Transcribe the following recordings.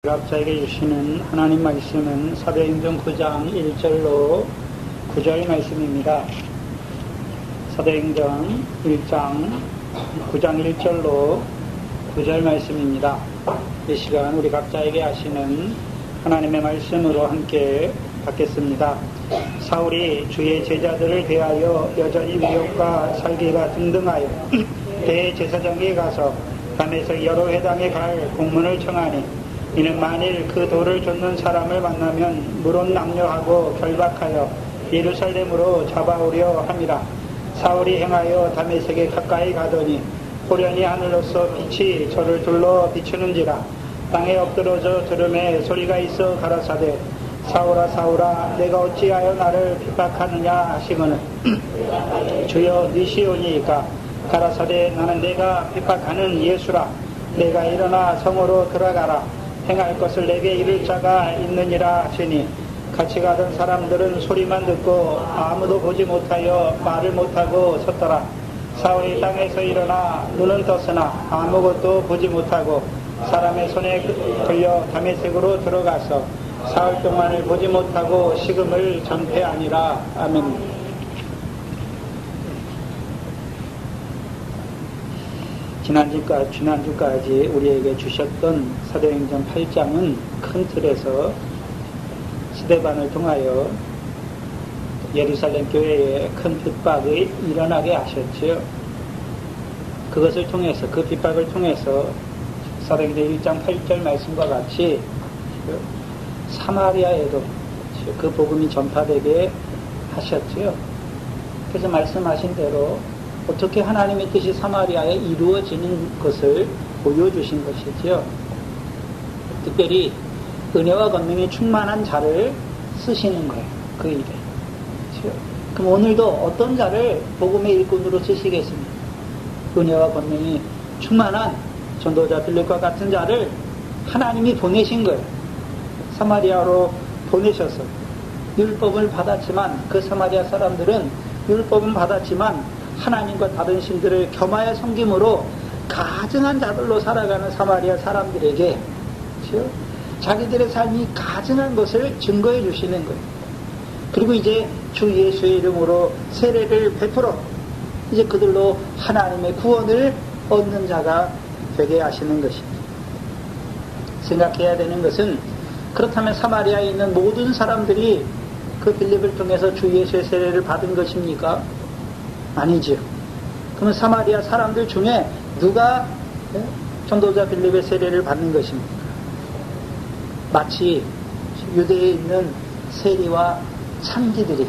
각자에게 주시는 하나님 말씀은 사도행전 9장 1절로 9절 말씀입니다. 사도행전 1장 9장 1절로 9절 말씀입니다. 이 시간 우리 각자에게 하시는 하나님의 말씀으로 함께 받겠습니다. 사울이 주의 제자들을 대하여 여전히 미혹과 살기가 등등하여 대제사장에게 가서 담에서 여러 회당에 갈 공문을 청하니 이는 만일 그 돌을 쫓는 사람을 만나면 물론 남녀하고 결박하여 예루살렘으로 잡아오려 함이라. 사울이 행하여 다메섹에 가까이 가더니 호련히 하늘로서 빛이 저를 둘러 비추는지라. 땅에 엎드러져 들음에 소리가 있어 가라사대 사울아 사울아 내가 어찌하여 나를 핍박하느냐 하시거늘 주여 니시오니이까 가라사대 나는 내가 핍박하는 예수라. 내가 일어나 성으로 들어가라. 행할 것을 내게 이를 자가 있느니라 하시니 같이 가던 사람들은 소리만 듣고 아무도 보지 못하여 말을 못하고 섰더라. 사울이 땅에서 일어나 눈은 떴으나 아무것도 보지 못하고 사람의 손에 걸려 다메섹으로 들어가서 사흘 동안을 보지 못하고 식음을 전폐하니라. 아멘. 지난주까지 우리에게 주셨던 사도행전 8장은 큰 틀에서 스데반을 통하여 예루살렘 교회에 큰 핍박이 일어나게 하셨지요. 그것을 통해서, 그 핍박을 통해서 사도행전 1장 8절 말씀과 같이 사마리아에도 그 복음이 전파되게 하셨지요. 그래서 말씀하신 대로 어떻게 하나님의 뜻이 사마리아에 이루어지는 것을 보여주신 것이지요. 특별히 은혜와 권능이 충만한 자를 쓰시는 거예요. 그 일에. 그렇죠? 그럼 오늘도 어떤 자를 복음의 일꾼으로 쓰시겠습니까? 은혜와 권능이 충만한 전도자 빌립과 같은 자를 하나님이 보내신 거예요. 사마리아로 보내셔서 율법을 받았지만 그 사마리아 사람들은 율법은 받았지만 하나님과 다른 신들을 겸하여 섬김으로 가증한 자들로 살아가는 사마리아 사람들에게 그렇죠? 자기들의 삶이 가증한 것을 증거해 주시는 거예요. 그리고 이제 주 예수의 이름으로 세례를 베풀어 이제 그들로 하나님의 구원을 얻는 자가 되게 하시는 것입니다. 생각해야 되는 것은 그렇다면 사마리아에 있는 모든 사람들이 그 빌립을 통해서 주 예수의 세례를 받은 것입니까? 아니죠. 그러면 사마리아 사람들 중에 누가 전도자 빌립의 세례를 받는 것입니까? 마치 유대에 있는 세리와 창기들이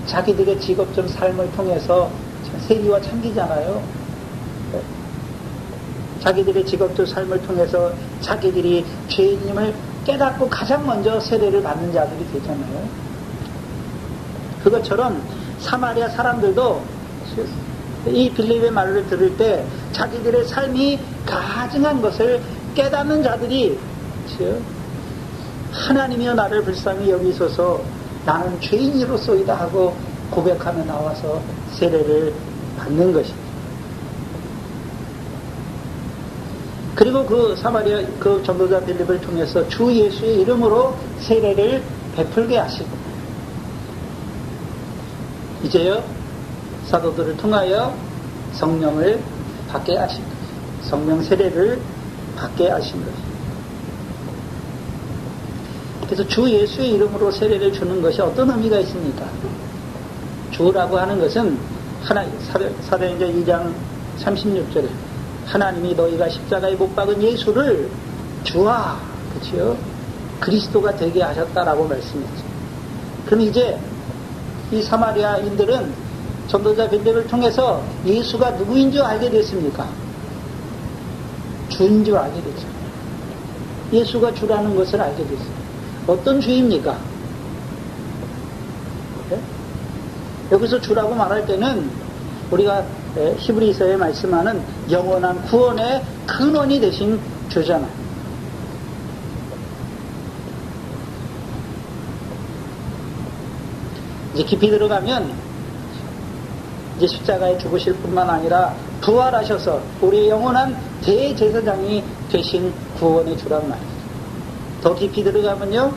자기들의 직업적 삶을 통해서 세리와 창기잖아요. 자기들의 직업적 삶을 통해서 자기들이 죄인임을 깨닫고 가장 먼저 세례를 받는 자들이 되잖아요. 그것처럼 사마리아 사람들도 이 빌립의 말을 들을 때 자기들의 삶이 가증한 것을 깨닫는 자들이 하나님이여 나를 불쌍히 여기소서 나는 죄인이로소이다 하고 고백하며 나와서 세례를 받는 것입니다. 그리고 그 사마리아 그 전도자 빌립을 통해서 주 예수의 이름으로 세례를 베풀게 하시고 이제요 사도들을 통하여 성령을 받게 하신 것입니다. 성령 세례를 받게 하신 것입니다. 그래서 주 예수의 이름으로 세례를 주는 것이 어떤 의미가 있습니까? 주라고 하는 것은 사도행전 2장 36절에 하나님이 너희가 십자가에 못 박은 예수를 주와 그렇죠? 그리스도가 되게 하셨다라고 말씀했죠. 그럼 이제 이 사마리아인들은 전도자 빌립을 통해서 예수가 누구인 줄 알게 됐습니까? 주인 줄 알게 됐죠. 예수가 주라는 것을 알게 됐어요. 어떤 주입니까? 네? 여기서 주라고 말할 때는 우리가 히브리서에 말씀하는 영원한 구원의 근원이 되신 주잖아요. 이제 깊이 들어가면 이제 십자가에 죽으실 뿐만 아니라 부활하셔서 우리의 영원한 대제사장이 되신 구원의 주란 말이죠. 더 깊이 들어가면요,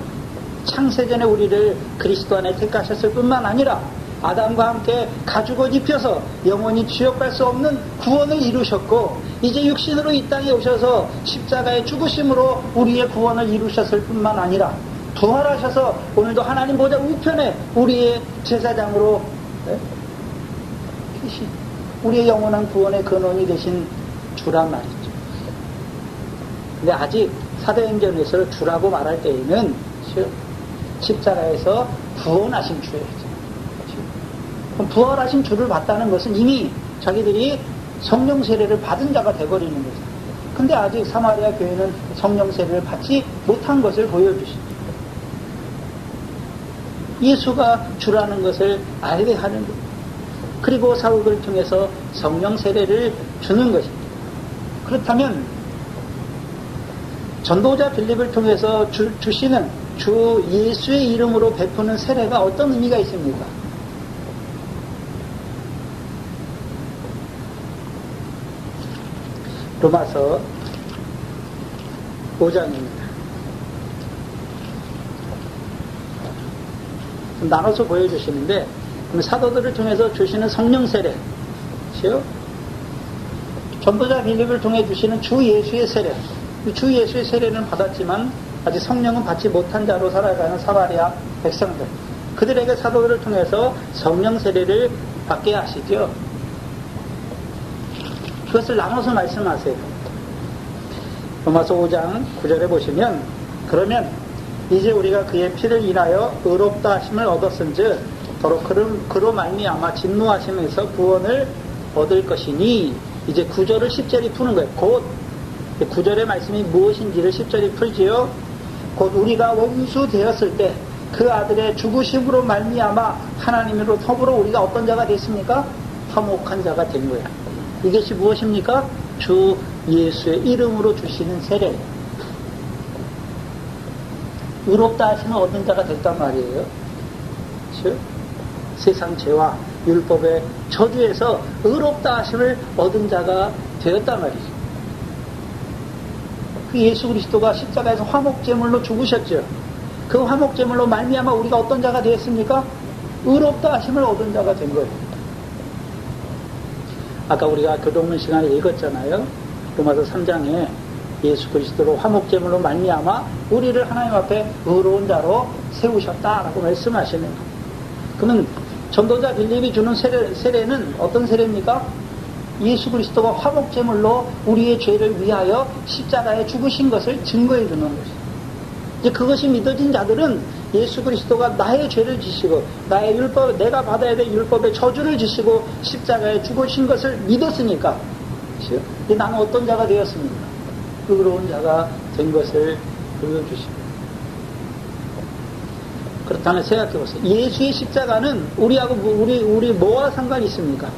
창세전에 우리를 그리스도 안에 택하셨을 뿐만 아니라 아담과 함께 가죽옷 입혀서 영원히 지옥갈 수 없는 구원을 이루셨고, 이제 육신으로 이 땅에 오셔서 십자가의 죽으심으로 우리의 구원을 이루셨을 뿐만 아니라 부활하셔서 오늘도 하나님 보좌 우편에 우리의 제사장으로 계신, 우리의 영원한 구원의 근원이 되신 주란 말이죠. 근데 아직 사도행전에서 주라고 말할 때에는 십자가에서 구원하신 주예요. 부활하신 주를 봤다는 것은 이미 자기들이 성령 세례를 받은 자가 되어버리는 거죠. 근데 아직 사마리아 교회는 성령 세례를 받지 못한 것을 보여주십니다. 예수가 주라는 것을 알게 하는 것, 그리고 사도들을 통해서 성령 세례를 주는 것입니다. 그렇다면 전도자 빌립을 통해서 주시는 주 예수의 이름으로 베푸는 세례가 어떤 의미가 있습니까? 로마서 5장입니다. 나눠서 보여주시는데, 사도들을 통해서 주시는 성령 세례, 전도자 빌립을 통해 주시는 주 예수의 세례, 주 예수의 세례는 받았지만 아직 성령은 받지 못한 자로 살아가는 사마리아 백성들, 그들에게 사도들을 통해서 성령 세례를 받게 하시죠. 그것을 나눠서 말씀하세요. 로마서 5장 9절에 보시면, 그러면 이제 우리가 그의 피를 인하여 의롭다 하심을 얻었은즉 더러 그로 말미암아 진노하심에서 구원을 얻을 것이니, 이제 9절을 10절이 푸는 거예요. 곧 9절의 말씀이 무엇인지를 10절이 풀지요. 곧 우리가 원수 되었을 때 그 아들의 죽으심으로 말미암아 하나님으로 더불어 우리가 어떤 자가 됐습니까? 화목한 자가 된 거야. 이것이 무엇입니까? 주 예수의 이름으로 주시는 세례. 의롭다 하시면 얻은 자가 됐단 말이에요. 그렇죠? 세상 죄와 율법의 저주에서 의롭다 하심을 얻은 자가 되었단 말이죠. 그 예수 그리스도가 십자가에서 화목제물로 죽으셨죠. 그 화목제물로 말미암아 우리가 어떤 자가 되었습니까? 의롭다 하심을 얻은 자가 된 거예요. 아까 우리가 교동문 시간에 읽었잖아요. 로마서 3장에 예수 그리스도로 화목제물로 말미암아 우리를 하나님 앞에 의로운 자로 세우셨다라고 말씀하시는 거예요. 그러면 전도자 빌립이 주는 세례는 어떤 세례입니까? 예수 그리스도가 화목제물로 우리의 죄를 위하여 십자가에 죽으신 것을 증거해 주는 것이죠. 이제 그것이 믿어진 자들은 예수 그리스도가 나의 죄를 지시고 나의 율법, 내가 받아야 될 율법의 저주를 지시고 십자가에 죽으신 것을 믿었으니까, 그렇죠? 이제 나는 어떤 자가 되었습니까? 의로운 자가 된 것을 보여주십니다. 그렇다면 생각해 보세요. 예수의 십자가는 우리하고 우리 뭐와 상관이 있습니까?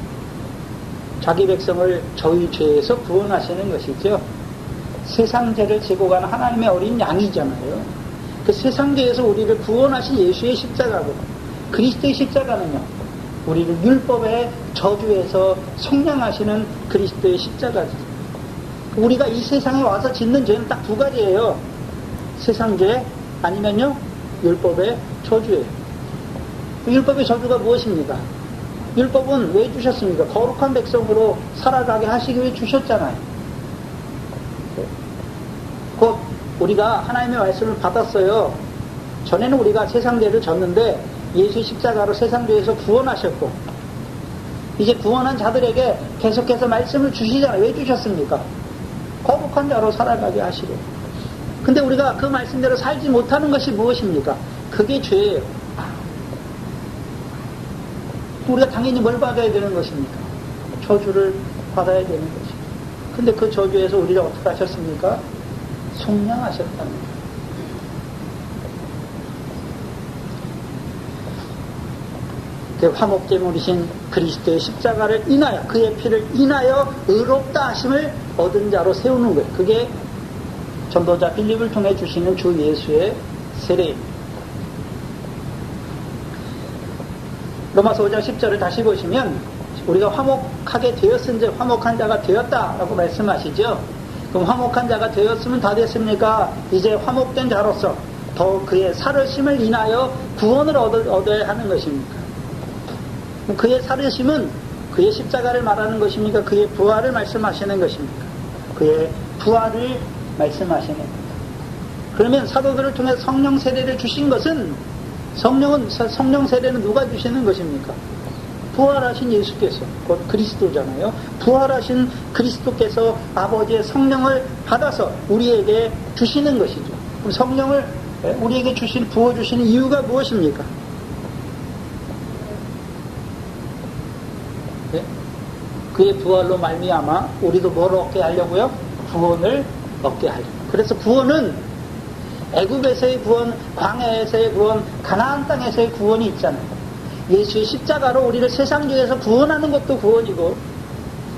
자기 백성을 저희 죄에서 구원하시는 것이죠. 세상 죄를 지고 가는 하나님의 어린 양이잖아요. 그 세상 죄에서 우리를 구원하신 예수의 십자가고, 그리스도의 십자가는요, 우리를 율법의 저주에서 속량하시는 그리스도의 십자가죠. 우리가 이 세상에 와서 짓는 죄는 딱 두 가지예요. 세상 죄 아니면요 율법의 저주예요. 율법의 저주가 무엇입니까? 율법은 왜 주셨습니까? 거룩한 백성으로 살아가게 하시기 위해 주셨잖아요. 곧 우리가 하나님의 말씀을 받았어요. 전에는 우리가 세상 죄를 졌는데 예수 십자가로 세상 죄에서 구원하셨고, 이제 구원한 자들에게 계속해서 말씀을 주시잖아요. 왜 주셨습니까? 거룩한 자로 살아가게 하시고. 근데 우리가 그 말씀대로 살지 못하는 것이 무엇입니까? 그게 죄예요. 우리가 당연히 뭘 받아야 되는 것입니까? 저주를 받아야 되는 것입니다. 근데 그 저주에서 우리를 어떻게 하셨습니까? 속량하셨답니다. 그 화목제물이신 그리스도의 십자가를 인하여, 그의 피를 인하여 의롭다 하심을 얻은 자로 세우는 거예요. 그게 전도자 빌립을 통해 주시는 주 예수의 세례입니다. 로마서 5장 10절을 다시 보시면 우리가 화목하게 되었은즉 화목한 자가 되었다라고 말씀하시죠. 그럼 화목한 자가 되었으면 다 됐습니까? 이제 화목된 자로서 더 그의 살으심을 인하여 구원을 얻어야 하는 것입니까? 그의 살으심은 그의 십자가를 말하는 것입니까? 그의 부활을 말씀하시는 것입니까? 그의 부활을 말씀하시는 겁니다. 그러면 사도들을 통해 성령 세례를 주신 것은 성령 세례는 누가 주시는 것입니까? 부활하신 예수께서, 곧 그리스도잖아요. 부활하신 그리스도께서 아버지의 성령을 받아서 우리에게 주시는 것이죠. 그럼 성령을 우리에게 부어주시는 이유가 무엇입니까? 네? 그의 부활로 말미암아 우리도 뭘 얻게 하려고요? 구원을 얻게 하려고. 그래서 구원은 애굽에서의 구원, 광야에서의 구원, 가나안 땅에서의 구원이 있잖아요. 예수의 십자가로 우리를 세상 죄에서 구원하는 것도 구원이고,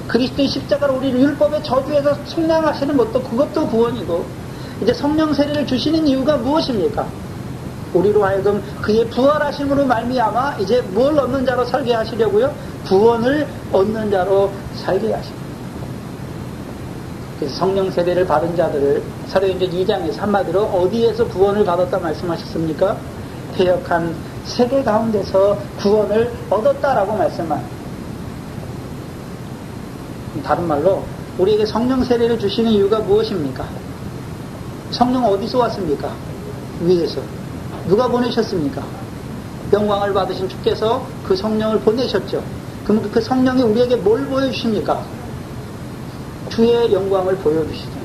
그리스도의 십자가로 우리를 율법의 저주에서 속량하시는 것도 그것도 구원이고, 이제 성령 세례를 주시는 이유가 무엇입니까? 우리로 하여금 그의 부활하심으로 말미암아 이제 뭘 얻는 자로 살게 하시려고요? 구원을 얻는 자로 살게 하십니다. 그래서 성령 세례를 받은 자들을 사도행전 2장에서 한마디로 어디에서 구원을 받았다 말씀하셨습니까? 패역한 세계 가운데서 구원을 얻었다라고 말씀합니다. 다른 말로 우리에게 성령 세례를 주시는 이유가 무엇입니까? 성령 어디서 왔습니까? 위에서. 누가 보내셨습니까? 영광을 받으신 주께서 그 성령을 보내셨죠. 그럼 그 성령이 우리에게 뭘 보여주십니까? 주의 영광을 보여주시잖아요.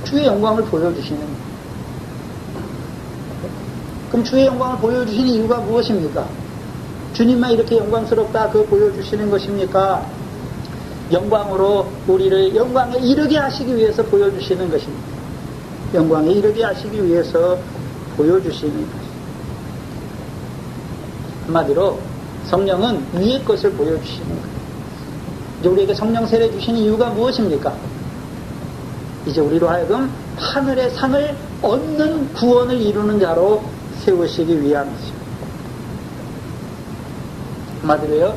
주의 영광을 보여주시는 거예요. 그럼 주의 영광을 보여주시는 이유가 무엇입니까? 주님만 이렇게 영광스럽다 그거 보여주시는 것입니까? 영광으로 우리를 영광에 이르게 하시기 위해서 보여주시는 것입니다. 영광에 이르게 하시기 위해서 보여주시는 것입니다. 한마디로 성령은 위의 것을 보여주시는 거예요. 이제 우리에게 성령 세례 주시는 이유가 무엇입니까? 이제 우리로 하여금 하늘의 상을 얻는 구원을 이루는 자로 세우시기 위함이죠. 한마디로요,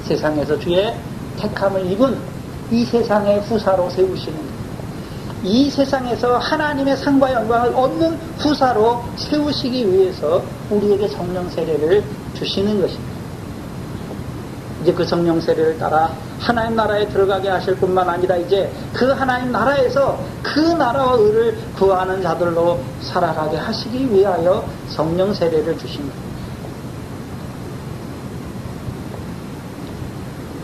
세상에서 주의 택함을 입은 이 세상의 후사로 세우시는 거예요. 이 세상에서 하나님의 상과 영광을 얻는 후사로 세우시기 위해서 우리에게 성령 세례를 주시는 것입니다. 이제 그 성령 세례를 따라 하나님 나라에 들어가게 하실 뿐만 아니라 이제 그 하나님 나라에서 그 나라와 의를 구하는 자들로 살아가게 하시기 위하여 성령 세례를 주십니다.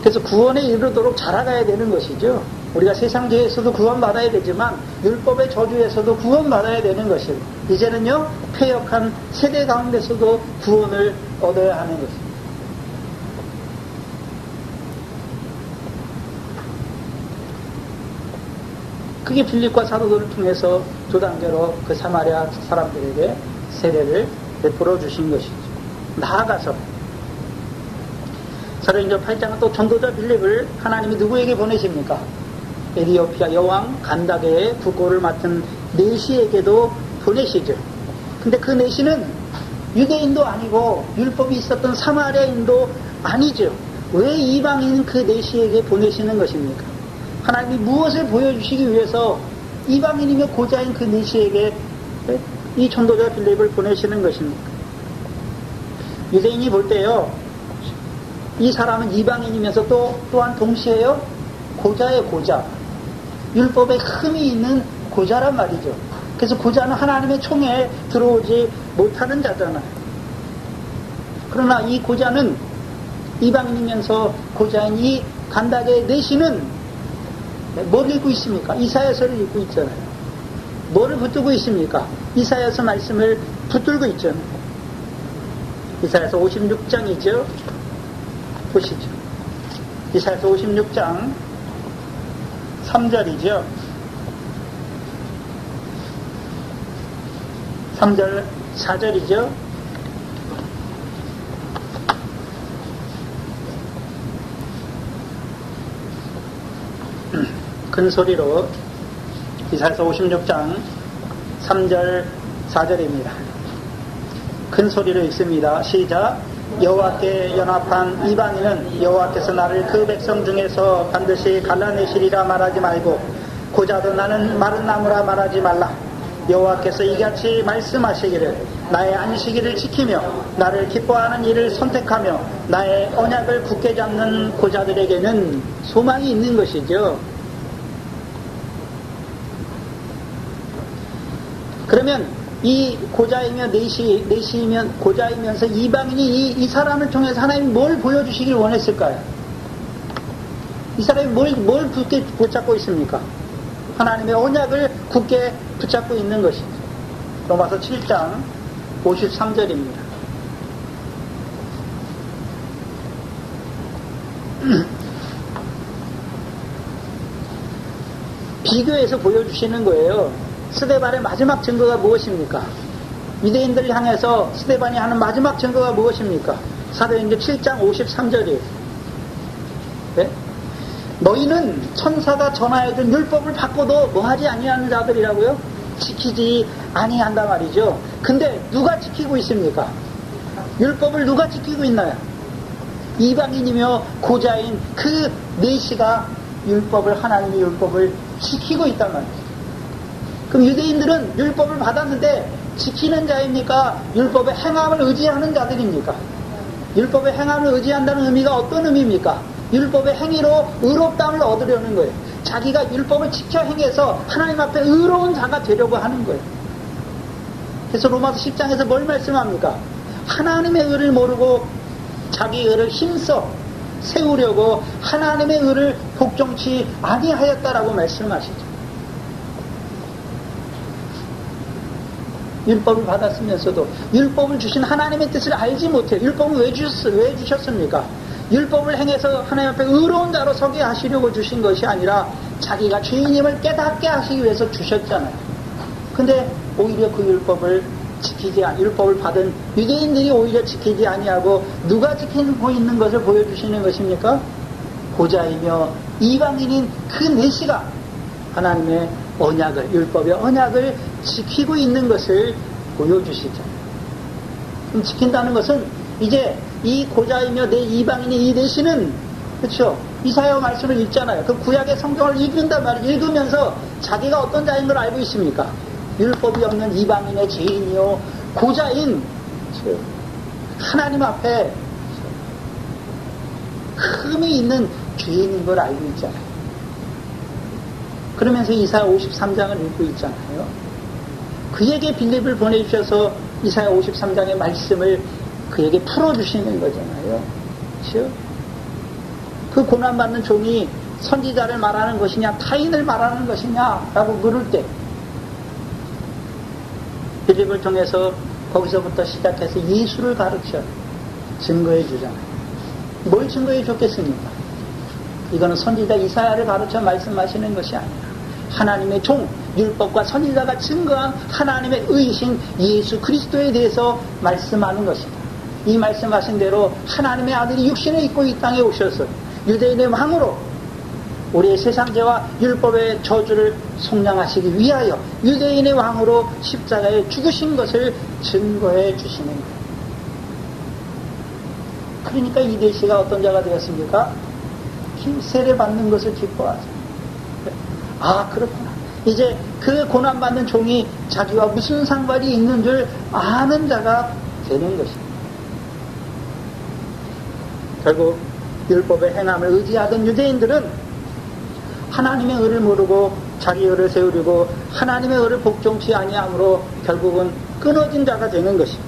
그래서 구원에 이르도록 자라가야 되는 것이죠. 우리가 세상 죄에서도 구원받아야 되지만 율법의 저주에서도 구원받아야 되는 것이고, 이제는요 패역한 세대 가운데서도 구원을 얻어야 하는 것입니다. 그게 빌립과 사도들을 통해서 두 단계로 그 사마리아 사람들에게 세례를 베풀어 주신 것이죠. 나아가서 사도행전 8장은 또 전도자 빌립을 하나님이 누구에게 보내십니까? 에티오피아 여왕 간다게의 국고를 맡은 내시에게도 보내시죠. 근데 그 내시는 유대인도 아니고 율법이 있었던 사마리아인도 아니죠. 왜 이방인 그 내시에게 보내시는 것입니까? 하나님이 무엇을 보여주시기 위해서 이방인이며 고자인 그 내시에게 이 전도자 빌립을 보내시는 것입니까? 유대인이 볼 때요, 이 사람은 이방인이면서 또한 동시에요 고자의 고자, 율법에 흠이 있는 고자란 말이죠. 그래서 고자는 하나님의 총에 들어오지 못하는 자잖아요. 그러나 이 고자는 이방인이면서 고자인 이 간다게 내시는 뭘 읽고 있습니까? 이사야서를 읽고 있잖아요. 뭐를 붙들고 있습니까? 이사야서 말씀을 붙들고 있잖아요. 이사야서 56장이죠. 보시죠. 이사야서 56장 3절이죠. 3절 4절이죠. 큰 소리로 이사야서 56장 3절 4절입니다. 큰 소리로 읽습니다. 시작. 여호와께 연합한 이방인은 여호와께서 나를 그 백성 중에서 반드시 갈라내시리라 말하지 말고 고자도 나는 마른 나무라 말하지 말라. 여호와께서 이같이 말씀하시기를 나의 안식일을 지키며 나를 기뻐하는 일을 선택하며 나의 언약을 굳게 잡는 고자들에게는 소망이 있는 것이죠. 그러면 이 고자이며 내시이면 고자이면서 이방인이 이 사람을 통해서 하나님이 뭘 보여주시길 원했을까요? 이 사람이 뭘 굳게 붙잡고 있습니까? 하나님의 언약을 굳게 붙잡고 있는 것이죠. 로마서 7장 53절입니다. 비교해서 보여주시는 거예요. 스데반의 마지막 증거가 무엇입니까? 유대인들을 향해서 스데반이 하는 마지막 증거가 무엇입니까? 사도행전 7장 53절이에요. 네? 너희는 천사가 전하여준 율법을 받고도 뭐하지 아니하는 자들이라고요? 지키지 아니한단 말이죠. 근데 누가 지키고 있습니까? 율법을 누가 지키고 있나요? 이방인이며 고자인 그 내시가 하나님의 율법을 지키고 있단 말이죠. 그럼 유대인들은 율법을 받았는데 지키는 자입니까? 율법의 행함을 의지하는 자들입니까? 율법의 행함을 의지한다는 의미가 어떤 의미입니까? 율법의 행위로 의롭다함을 얻으려는 거예요. 자기가 율법을 지켜 행해서 하나님 앞에 의로운 자가 되려고 하는 거예요. 그래서 로마서 10장에서 뭘 말씀합니까? 하나님의 의를 모르고 자기 의를 힘써 세우려고 하나님의 의를 복종치 아니하였다라고 말씀하시죠. 율법을 받았으면서도 율법을 주신 하나님의 뜻을 알지 못해요. 율법을 왜 주셨습니까? 율법을 행해서 하나님 앞에 의로운 자로 서게 하시려고 주신 것이 아니라 자기가 죄인임을 깨닫게 하시기 위해서 주셨잖아요. 근데 오히려 그 율법을 율법을 받은 유대인들이 오히려 지키지 아니하고 누가 지키고 있는 것을 보여주시는 것입니까? 고자이며 이방인인 그 내시가 하나님의 언약을, 율법의 언약을 지키고 있는 것을 보여주시죠. 그럼 지킨다는 것은 이제 이 고자이며 이방인의 이 내시는, 그렇죠? 이사야 말씀을 읽잖아요. 그 구약의 성경을 읽는단 말이에요. 읽으면서 자기가 어떤 자인 걸 알고 있습니까? 율법이 없는 이방인의 죄인이요 고자인 하나님 앞에 흠이 있는 죄인인 걸 알고 있잖아요. 그러면서 이사야 53장을 읽고 있잖아요. 그에게 빌립을 보내주셔서 이사야 53장의 말씀을 그에게 풀어주시는 거잖아요. 그렇죠? 그 고난받는 종이 선지자를 말하는 것이냐 타인을 말하는 것이냐라고 물을 때 빌립을 통해서 거기서부터 시작해서 예수를 가르쳐 증거해 주잖아요. 뭘 증거해 줬겠습니까? 이거는 선지자 이사야를 가르쳐 말씀하시는 것이 아니라 하나님의 종, 율법과 선지자가 증거한 하나님의 의이신 예수 그리스도에 대해서 말씀하는 것이다. 이 말씀하신 대로 하나님의 아들이 육신을 입고 이 땅에 오셔서 유대인의 왕으로 우리의 세상죄와 율법의 저주를 속량하시기 위하여 유대인의 왕으로 십자가에 죽으신 것을 증거해 주시는 거예요. 그러니까 이 내시가 어떤 자가 되었습니까? 세례받는 것을 기뻐하죠. 아, 그렇구나. 이제 그 고난받는 종이 자기와 무슨 상관이 있는 줄 아는 자가 되는 것입니다. 결국 율법의 행함을 의지하던 유대인들은 하나님의 의를 모르고 자기 의를 세우려고 하나님의 의를 복종치 아니함으로 결국은 끊어진 자가 되는 것입니다.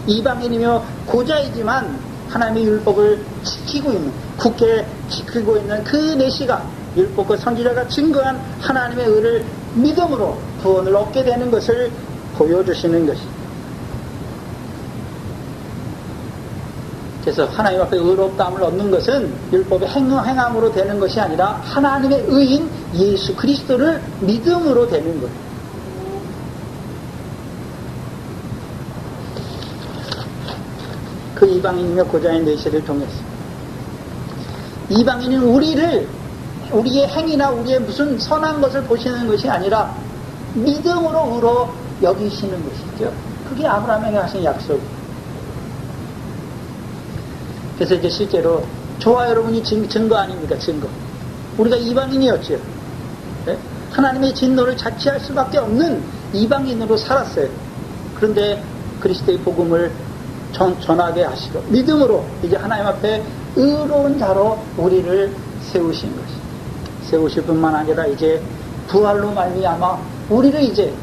이방인이며 고자이지만 하나님의 율법을 지키고 있는, 굳게 지키고 있는 그 내시가 율법과 선지자가 증거한 하나님의 의를 믿음으로 구원을 얻게 되는 것을 보여주시는 것입니다. 그래서 하나님 앞에 의롭다함을 얻는 것은 율법의 행함으로 되는 것이 아니라 하나님의 의인 예수 그리스도를 믿음으로 되는 거예요. 그 이방인이며 고자인 내시를 통해서 이방인은 우리의 행위나 우리의 무슨 선한 것을 보시는 것이 아니라 믿음으로 의로 여기시는 것이죠. 그게 아브라함에게 하신 약속이에요. 그래서 이제 실제로 저와 여러분이 증거 아닙니까? 증거. 우리가 이방인이었죠. 네? 하나님의 진노를 자취할 수밖에 없는 이방인으로 살았어요. 그런데 그리스도의 복음을 전하게 하시고 믿음으로 이제 하나님 앞에 의로운 자로 우리를 세우신 것입니다. 세우실 뿐만 아니라 이제 부활로 말미암아 우리를 이제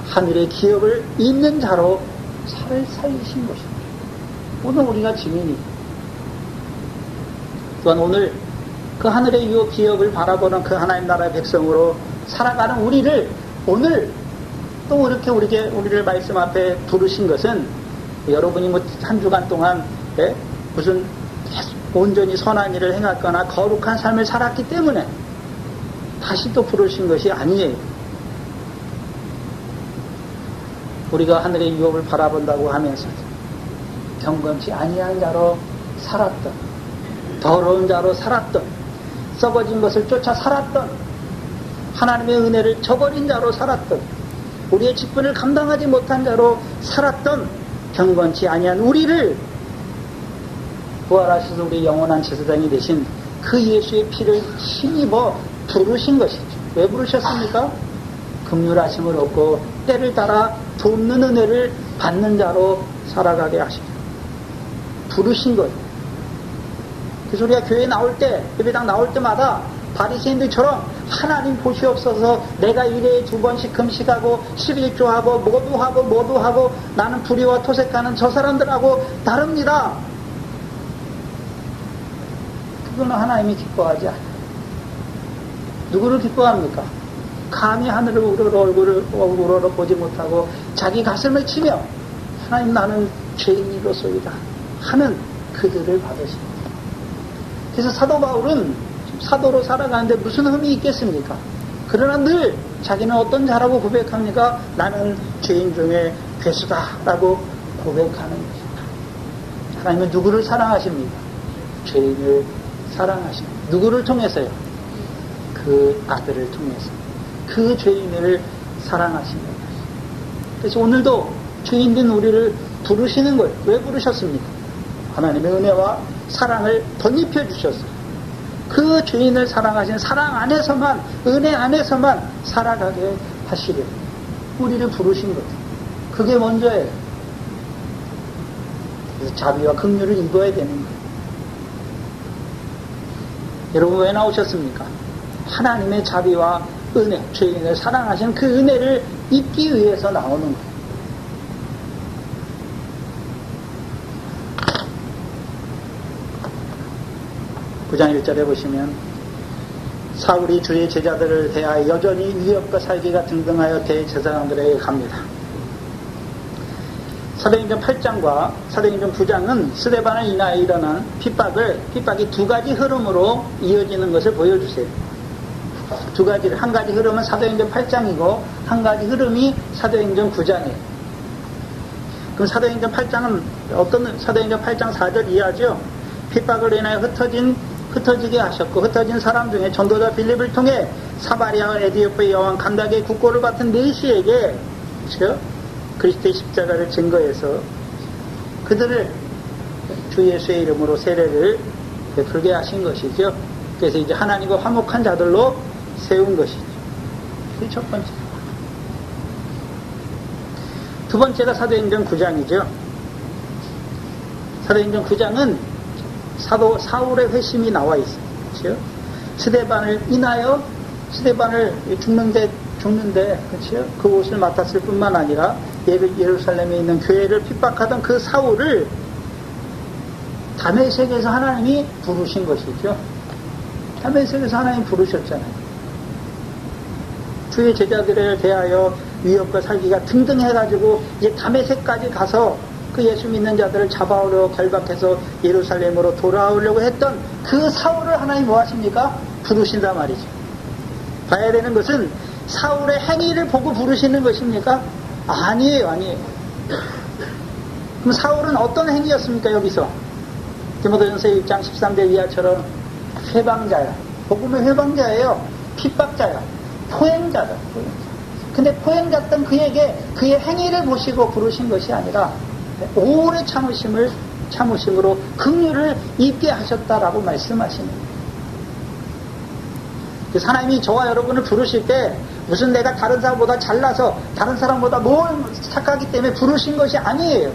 하늘의 기업을 잇는 자로 살리신 것입니다. 오늘 우리가 증인이 또한 오늘 그 하늘의 기업을 바라보는 그 하나님 나라의 백성으로 살아가는 우리를 오늘 또 이렇게 우리를 말씀 앞에 부르신 것은 여러분이 뭐 한 주간 동안 무슨 온전히 선한 일을 행했거나 거룩한 삶을 살았기 때문에 다시 또 부르신 것이 아니에요. 우리가 하늘의 유업을 바라본다고 하면서 경건치 아니한 자로 살았던, 더러운 자로 살았던, 썩어진 것을 쫓아 살았던, 하나님의 은혜를 저버린 자로 살았던, 우리의 직분을 감당하지 못한 자로 살았던 경건치 아니한 우리를 부활하셔서 우리 영원한 제사장이 되신 그 예수의 피를 힘입어 부르신 것이죠. 왜 부르셨습니까? 긍휼하심을 얻고 때를 따라 돕는 은혜를 받는 자로 살아가게 하시고 부르신 거예요. 그래서 우리가 교회에 나올 때, 예배당 나올 때마다 바리새인들처럼 하나님 보시옵소서, 내가 일회에 2번씩 금식하고 11조하고 모두 하고 나는 불의와 토색하는 저 사람들하고 다릅니다. 그거는 하나님이 기뻐하지 않아요. 누구를 기뻐합니까? 감히 하늘을 우러러 보지 못하고 자기 가슴을 치며 하나님 나는 죄인이로소이다 하는 그들을 받으십니다. 그래서 사도 바울은 사도로 살아가는데 무슨 흠이 있겠습니까? 그러나 늘 자기는 어떤 자라고 고백합니까? 나는 죄인 중에 괴수다라고 고백하는 것입니다. 하나님은 누구를 사랑하십니까? 죄인을 사랑하십니다. 누구를 통해서요? 그 아들을 통해서 그 죄인을 사랑하시는 것입니다. 그래서 오늘도 죄인된 우리를 부르시는 거예요. 왜 부르셨습니까? 하나님의 은혜와 사랑을 덧입혀 주셨어요. 그 죄인을 사랑하신 사랑 안에서만, 은혜 안에서만 살아가게 하시려 우리를 부르신 거예요. 그게 먼저예요. 그래서 자비와 긍휼을 입어야 되는 거예요. 여러분 왜 나오셨습니까? 하나님의 자비와 은혜, 죄인을 사랑하신 그 은혜를 입기 위해서 나오는 거예요. 구장 1절에 보시면 사울이 주의 제자들을 대하여 여전히 위협과 살기가 등등하여 대제사장들에게 갑니다. 사도행전 8장과 사도행전 9장은 스데반을 인하여 일어난 핍박이 두 가지 흐름으로 이어지는 것을 보여주세요. 두 가지, 한 가지 흐름은 사도행전 8장이고 한 가지 흐름이 사도행전 9장이에요. 그럼 사도행전 8장은 사도행전 8장 4절 이하죠. 핍박을 인하여 흩어지게 하셨고 흩어진 사람 중에 전도자 빌립을 통해 사마리아와 에디오피아 여왕 간다게의 국고를 받은 내시에게 그리스도의 십자가를 증거해서 그들을 주 예수의 이름으로 세례를 베풀게 하신 것이죠. 그래서 이제 하나님과 화목한 자들로 세운 것이죠. 그게 첫 번째. 두 번째가 사도행전 9장이죠. 사도행전 9장은 사울의 회심이 나와 있어요. 그렇죠? 스데반을 인하여 스데반을 죽는데 그렇죠? 그 옷을 맡았을 뿐만 아니라 예루살렘에 있는 교회를 핍박하던 그 사울을 다메섹에서 하나님이 부르신 것이죠. 다메섹에서 하나님이 부르셨잖아요. 주의 제자들에 대하여 위협과 살기가 등등 해가지고 이제 다메섹까지 가서 그 예수 믿는 자들을 잡아오려 결박해서 예루살렘으로 돌아오려고 했던 그 사울을 하나님 뭐 하십니까? 부르신단 말이죠. 봐야 되는 것은 사울의 행위를 보고 부르시는 것입니까? 아니에요. 그럼 사울은 어떤 행위였습니까? 여기서 디모데전서 1장 13절 이하처럼 회방자야. 복음의 회방자예요. 핍박자야. 포행자다. 근데 포행자였던 그에게 그의 행위를 보시고 부르신 것이 아니라 오래 참으심으로 긍휼을 입게 하셨다라고 말씀하시는 거예요. 그래서 하나님이 저와 여러분을 부르실 때 무슨 내가 다른 사람보다 잘나서 다른 사람보다 뭘 착하기 때문에 부르신 것이 아니에요.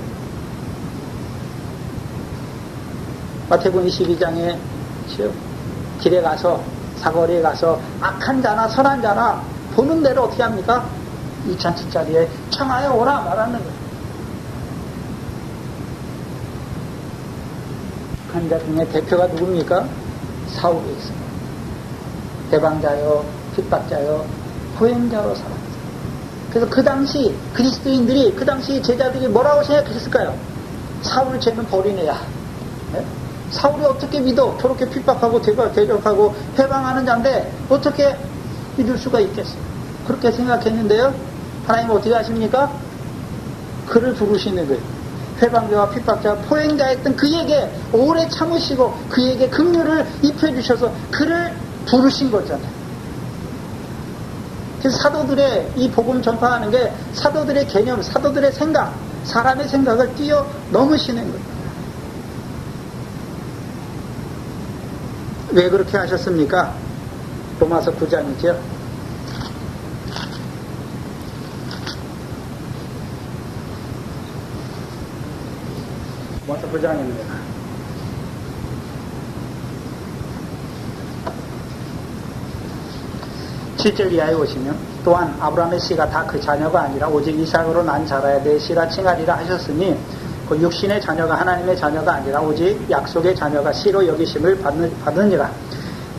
마태복음 22장에 길에 가서 사거리에 가서 악한 자나 선한 자나 보는 대로 어떻게 합니까? 2,000층짜리에 청하여 오라 말하는 거예요. 악한 자 중에 대표가 누굽니까? 사울이 있습니다. 대방자요, 핍박자요, 포행자로 살았어요. 그래서 그 당시 그리스도인들이, 그 당시 제자들이 뭐라고 생각했을까요? 사울 쟤는 버리네야. 네? 사울이 어떻게 믿어? 저렇게 핍박하고 대적하고 해방하는 자인데 어떻게 믿을 수가 있겠어요? 그렇게 생각했는데요. 하나님은 어떻게 하십니까? 그를 부르시는 거예요. 해방자와 핍박자, 포행자였던 그에게 오래 참으시고 그에게 긍휼을 입혀주셔서 그를 부르신 거잖아요. 그래서 사도들의 이 복음 전파하는 게 사도들의 개념, 사도들의 생각, 사람의 생각을 뛰어넘으시는 거예요. 왜 그렇게 하셨습니까? 로마서 9장이죠. 로마서 9장입니다. 7절 이하에 오시면 또한 아브라함의 씨가 다 그 자녀가 아니라 오직 이삭으로 난 자라야 내 씨라 칭하리라 하셨으니 그 육신의 자녀가 하나님의 자녀가 아니라 오직 약속의 자녀가 씨로 여기심을 받으니라.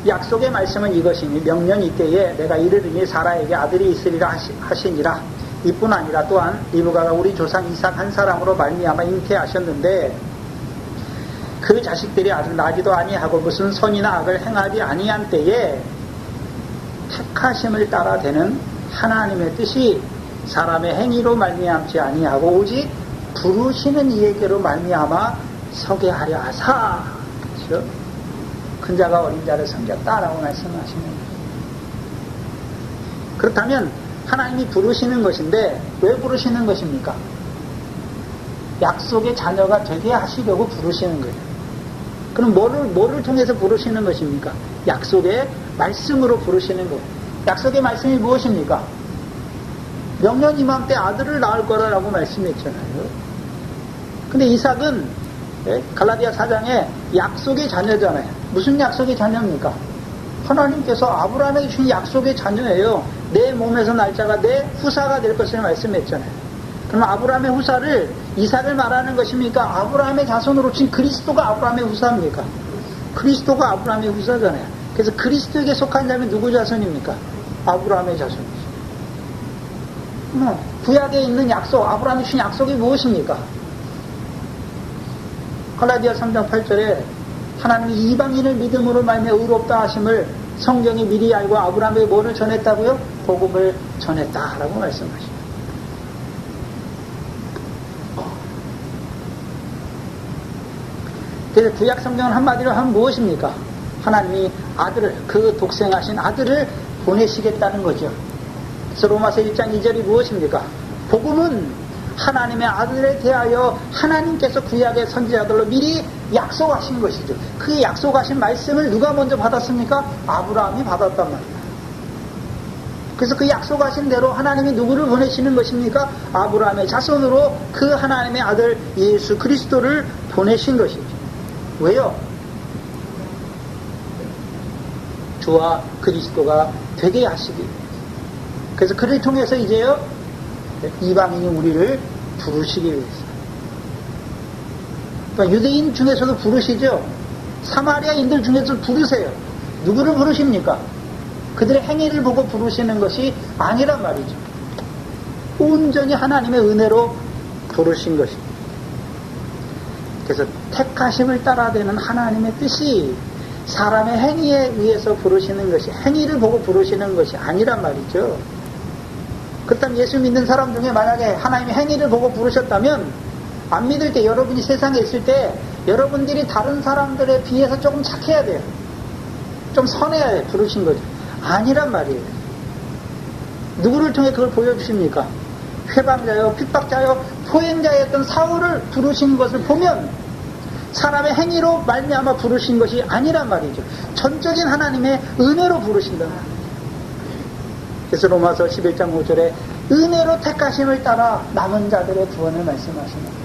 약속의 말씀은 이것이니 명년 이때에 내가 이르리니 사라에게 아들이 있으리라 하시니라. 이뿐 아니라 또한 리브가가 우리 조상 이삭 한 사람으로 말미암아 잉태하셨는데 그 자식들이 아주 나지도 아니하고 무슨 선이나 악을 행하지 아니한 때에 택하심을 따라 되는 하나님의 뜻이 사람의 행위로 말미암지 아니하고 오직 부르시는 이에게로 말미암아 서게 하려 하사. 그렇죠? 큰 자가 어린 자를 섬겼다라고 말씀하시는 거예요. 그렇다면 하나님이 부르시는 것인데 왜 부르시는 것입니까? 약속의 자녀가 되게 하시려고 부르시는 거예요. 그럼 뭐를 통해서 부르시는 것입니까? 약속의 말씀으로 부르시는 거예요. 약속의 말씀이 무엇입니까? 명년 이맘때 아들을 낳을 거라고 말씀했잖아요. 근데 이삭은 갈라디아 4장에 약속의 자녀잖아요. 무슨 약속의 자녀입니까? 하나님께서 아브라함에게 주신 약속의 자녀예요. 내 몸에서 날 자가 내 후사가 될 것을 말씀했잖아요. 그럼 아브라함의 후사를 이삭을 말하는 것입니까? 아브라함의 자손으로 친 그리스도가 아브라함의 후사입니까? 그리스도가 아브라함의 후사잖아요. 그래서 그리스도에게 속한 자면 누구 자손입니까? 아브라함의 자손이죠. 구약에 있는 약속, 아브라함이 주신 약속이 무엇입니까? 갈라디아 3장 8절에 하나님이 이방인을 믿음으로 말미암아 의롭다 하심을 성경이 미리 알고 아브라함에게 뭐를 전했다고요? 복음을 전했다라고 말씀하십니다. 그래서 구약 성경은 한마디로 하면 무엇입니까? 하나님이 아들을, 그 독생하신 아들을 보내시겠다는 거죠. 그래서 로마서 1장 2절이 무엇입니까? 복음은 하나님의 아들에 대하여 하나님께서 구약의 선지자들로 미리 약속하신 것이죠. 그 약속하신 말씀을 누가 먼저 받았습니까? 아브라함이 받았단 말이에요. 그래서 그 약속하신 대로 하나님이 누구를 보내시는 것입니까? 아브라함의 자손으로 그 하나님의 아들 예수 그리스도를 보내신 것이죠. 왜요? 주와 그리스도가 되게 하시기 위해서. 그래서 그를 통해서 이제요 이방인이 우리를 부르시기 위해서. 그러니까 유대인 중에서도 부르시죠. 사마리아인들 중에서도 부르세요. 누구를 부르십니까? 그들의 행위를 보고 부르시는 것이 아니란 말이죠. 온전히 하나님의 은혜로 부르신 것입니다. 그래서 택하심을 따라되는 하나님의 뜻이 사람의 행위에 의해서 부르시는 것이, 행위를 보고 부르시는 것이 아니란 말이죠. 그렇다면 예수 믿는 사람 중에 만약에 하나님의 행위를 보고 부르셨다면 안 믿을 때, 여러분이 세상에 있을 때 여러분들이 다른 사람들에 비해서 조금 착해야 돼요. 좀 선해야 해, 부르신 거죠. 아니란 말이에요. 누구를 통해 그걸 보여주십니까? 회방자요, 핍박자요, 포행자였던 사울을 부르신 것을 보면 사람의 행위로 말미암아 부르신 것이 아니란 말이죠. 전적인 하나님의 은혜로 부르신다. 그래서 로마서 11장 5절에 은혜로 택하심을 따라 남은 자들의 구원을 말씀하시는 것입니다.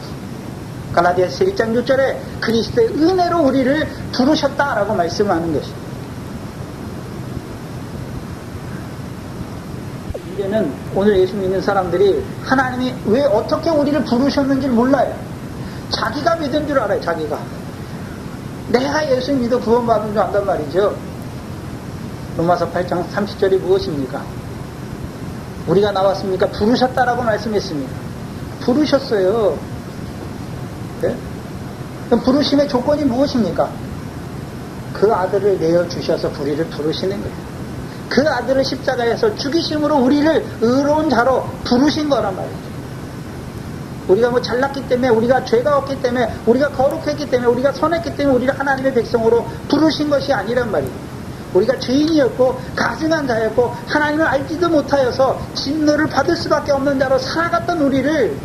갈라디아서 1장 6절에 그리스도의 은혜로 우리를 부르셨다라고 말씀하는 것입니다. 이제는 오늘 예수 믿는 사람들이 하나님이 왜 어떻게 우리를 부르셨는지 몰라요. 자기가 믿은 줄 알아요. 자기가 내가 예수 믿어 구원받은 줄 안단 말이죠. 로마서 8장 30절이 무엇입니까? 우리가 나왔습니까? 부르셨다라고 말씀했습니다. 부르셨어요. 네? 그럼 부르심의 조건이 무엇입니까? 그 아들을 내어주셔서 우리를 부르시는 거예요. 그 아들을 십자가에서 죽이심으로 우리를 의로운 자로 부르신 거란 말이죠. 우리가 뭐 잘났기 때문에, 우리가 죄가 없기 때문에, 우리가 거룩했기 때문에, 우리가 선했기 때문에 우리를 하나님의 백성으로 부르신 것이 아니란 말이에요. 우리가 죄인이었고 가증한 자였고 하나님을 알지도 못하여서 진노를 받을 수밖에 없는 자로 살아갔던 우리를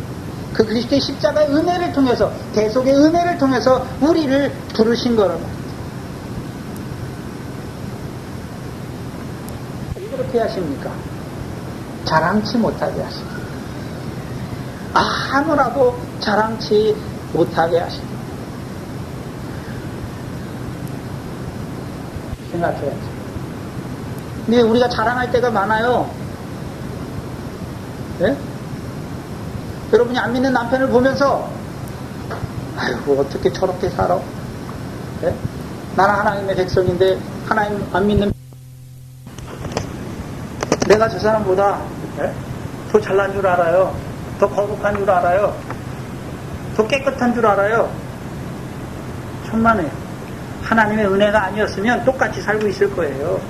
그 그리스도의 십자가의 은혜를 통해서, 대속의 은혜를 통해서 우리를 부르신 거란 말이에요. 어떻게 하십니까? 자랑치 못하게 하십니다. 아무라도 자랑치 못하게 하십니다. 생각해야죠. 근데 우리가 자랑할 때가 많아요. 네? 여러분이 안 믿는 남편을 보면서 아이고 어떻게 저렇게 살아? 네? 나는 하나님의 백성인데 하나님 안 믿는 내가 저 사람보다 더 잘난 줄 알아요. 더 거룩한 줄 알아요. 더 깨끗한 줄 알아요. 천만에요. 하나님의 은혜가 아니었으면 똑같이 살고 있을 거예요.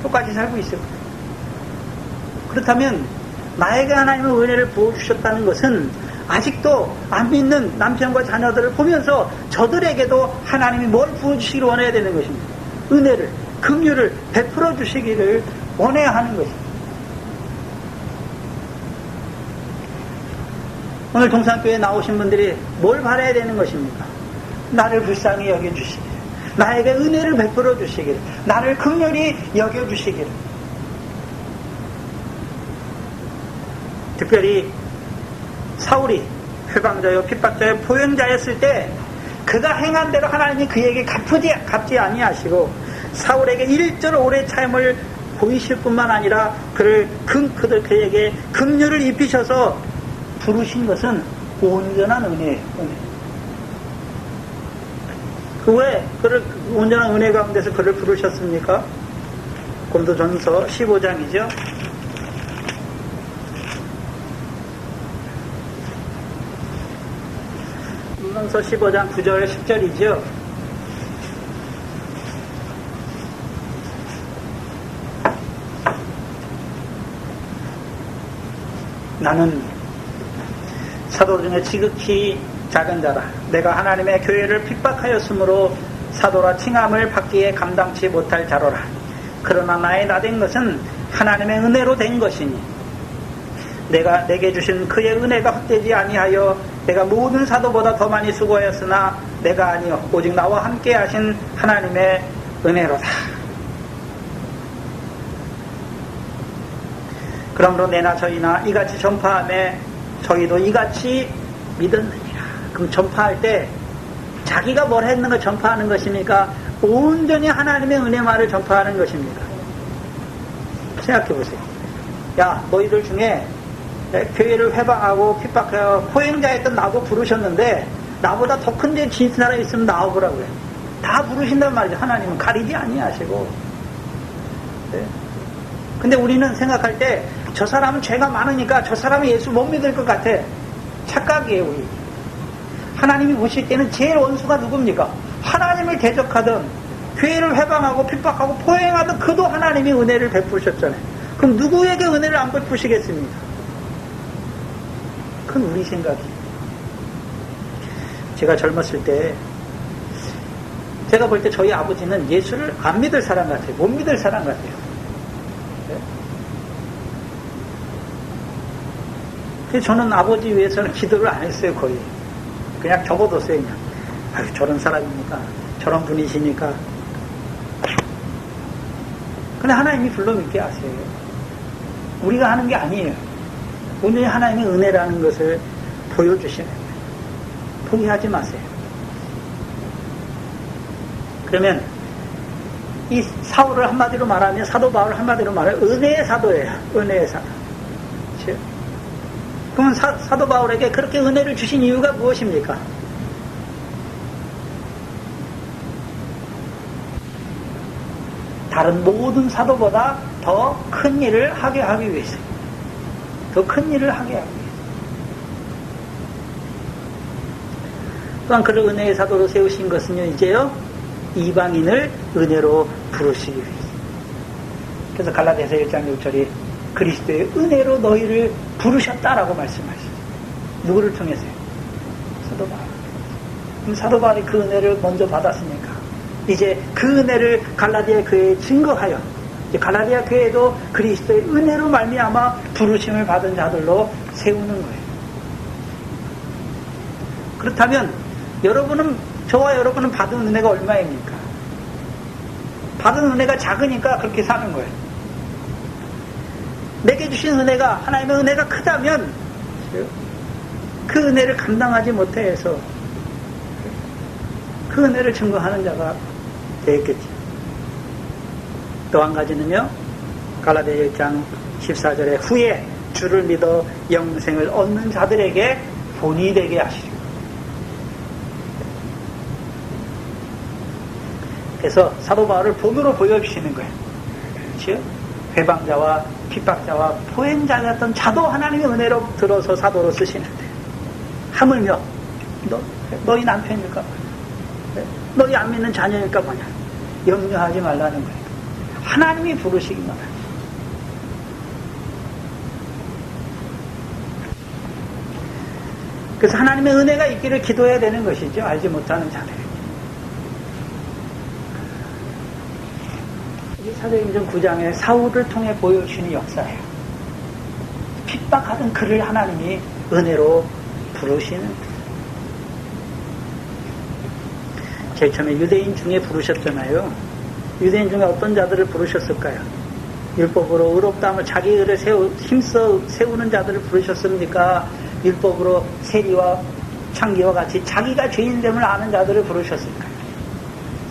똑같이 살고 있을 거예요. 그렇다면 나에게 하나님의 은혜를 부어주셨다는 것은 아직도 안 믿는 남편과 자녀들을 보면서 저들에게도 하나님이 뭘 부어주시기를 원해야 되는 것입니다. 은혜를, 긍휼을 베풀어 주시기를 원해야 하는 것입니다. 오늘 동산교회에 나오신 분들이 뭘 바라야 되는 것입니까? 나를 불쌍히 여겨주시기를, 나에게 은혜를 베풀어 주시기를, 나를 긍휼히 여겨주시기를. 특별히 사울이 회방자요 핍박자요 포용자였을 때 그가 행한 대로 하나님이 그에게 갚지 아니하시고 사울에게 1절 오래 참을 보이실 뿐만 아니라 그에게 긍휼을 입히셔서 부르신 것은 온전한 은혜예요. 왜 그를 온전한 은혜 가운데서 그를 부르셨습니까? 고린도전서 15장이죠. 고린도전서 15장 9절 10절이죠. 나는 사도 중에 지극히 작은 자라. 내가 하나님의 교회를 핍박하였으므로 사도라 칭함을 받기에 감당치 못할 자로라. 그러나 나의 나된 것은 하나님의 은혜로 된 것이니 내게 주신 그의 은혜가 헛되지 아니하여 내가 모든 사도보다 더 많이 수고하였으나 내가 아니요 오직 나와 함께 하신 하나님의 은혜로다. 그러므로 내나 저희나 이같이 전파하며 저희도 이같이 믿었느니라. 그럼 전파할 때 자기가 뭘 했는 걸 전파하는 것입니까? 온전히 하나님의 은혜 말을 전파하는 것입니다. 생각해 보세요. 야, 너희들 중에 교회를 회방하고 핍박하고 포행자였던 나도 부르셨는데 나보다 더 큰 데 지은 사람이 있으면 나와보라고요. 다 부르신단 말이죠. 하나님은 가리지 아니하시고. 네. 근데 우리는 생각할 때 저 사람은 죄가 많으니까 저 사람은 예수 못 믿을 것 같아. 착각이에요. 우리. 하나님이 보실 때는 제일 원수가 누굽니까? 하나님을 대적하던 교회를 회방하고 핍박하고 포행하던 그도 하나님이 은혜를 베푸셨잖아요. 그럼 누구에게 은혜를 안 베푸시겠습니까? 그건 우리 생각이에요. 제가 젊었을 때 제가 볼 때 저희 아버지는 예수를 안 믿을 사람 같아요. 못 믿을 사람 같아요. 그래서 저는 아버지 위해서는 기도를 안 했어요. 거의 그냥 접어뒀어요. 그냥 아유, 저런 사람이니까, 저런 분이시니까. 근데 하나님이 불러 믿게 하세요. 우리가 하는 게 아니에요. 오늘 하나님의 은혜라는 것을 보여주시는 거예요. 포기하지 마세요. 그러면 이 사울을 한마디로 말하면, 사도 바울 한마디로 말하면 은혜의 사도예요. 은혜의 사도. 그렇죠? 그러면 사도 바울에게 그렇게 은혜를 주신 이유가 무엇입니까? 다른 모든 사도보다 더 큰 일을 하게 하기 위해서. 더 큰 일을 하게 하기 위해서. 또한 그를 은혜의 사도로 세우신 것은요, 이제요, 이방인을 은혜로 부르시기 위해서. 그래서 갈라디아서 1장 6절이 그리스도의 은혜로 너희를 부르셨다라고 말씀하시죠. 누구를 통해서요? 사도 바울. 그럼 사도 바울이 그 은혜를 먼저 받았으니까 이제 그 은혜를 갈라디아 교회에 증거하여 이제 갈라디아 교회도 그리스도의 은혜로 말미암아 부르심을 받은 자들로 세우는 거예요. 그렇다면 저와 여러분은 받은 은혜가 얼마입니까? 받은 은혜가 작으니까 그렇게 사는 거예요. 내게 주신 은혜가, 하나님의 은혜가 크다면 그 은혜를 감당하지 못해서 그 은혜를 증거하는 자가 되겠죠. 또 한 가지는요, 갈라디아 1장 14절에 후에 주를 믿어 영생을 얻는 자들에게 본이 되게 하시리라. 그래서 사도 바울을 본으로 보여주시는 거예요. 그렇죠? 회방자와 핍박자와 포행자였던 자도 하나님의 은혜로 들어서 사도로 쓰시는데, 하물며 너희 남편일까 뭐냐, 너희 안 믿는 자녀일까 뭐냐, 염려하지 말라는 거예요. 하나님이 부르시기만 합니다. 그래서 하나님의 은혜가 있기를 기도해야 되는 것이죠. 알지 못하는 자들에게. 사도행전 9장에 사울을 통해 보여주시는 역사예요. 핍박하던 그를 하나님이 은혜로 부르시는 거예요. 제일 처음에 유대인 중에 부르셨잖아요. 유대인 중에 어떤 자들을 부르셨을까요? 율법으로 의롭다함을 자기 의를 힘써 세우는 자들을 부르셨습니까? 율법으로 세리와 창기와 같이 자기가 죄인됨을 아는 자들을 부르셨을까요?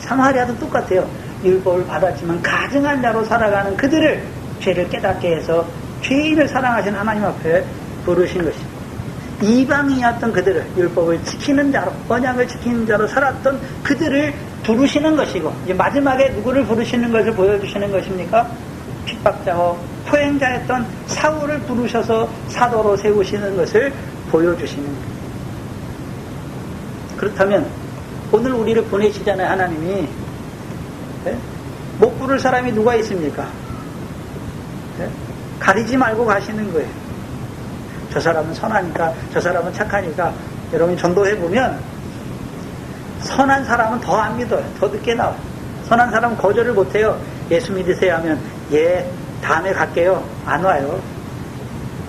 사마리아도 똑같아요. 율법을 받았지만 가증한 자로 살아가는 그들을 죄를 깨닫게 해서 죄인을 사랑하신 하나님 앞에 부르신 것입니다. 이방인이었던 그들을 율법을 지키는 자로, 언약을 지키는 자로 살았던 그들을 부르시는 것이고, 이제 마지막에 누구를 부르시는 것을 보여주시는 것입니까? 핍박자와 포행자였던 사울을 부르셔서 사도로 세우시는 것을 보여주시는 거예요. 그렇다면 오늘 우리를 보내시잖아요. 하나님이. 네? 못 부를 사람이 누가 있습니까? 네? 가리지 말고 가시는 거예요. 저 사람은 선하니까, 저 사람은 착하니까. 여러분이 전도해보면 선한 사람은 더 안 믿어요. 더 늦게 나와요. 선한 사람은 거절을 못해요. 예수 믿으세요 하면 예, 다음에 갈게요. 안 와요.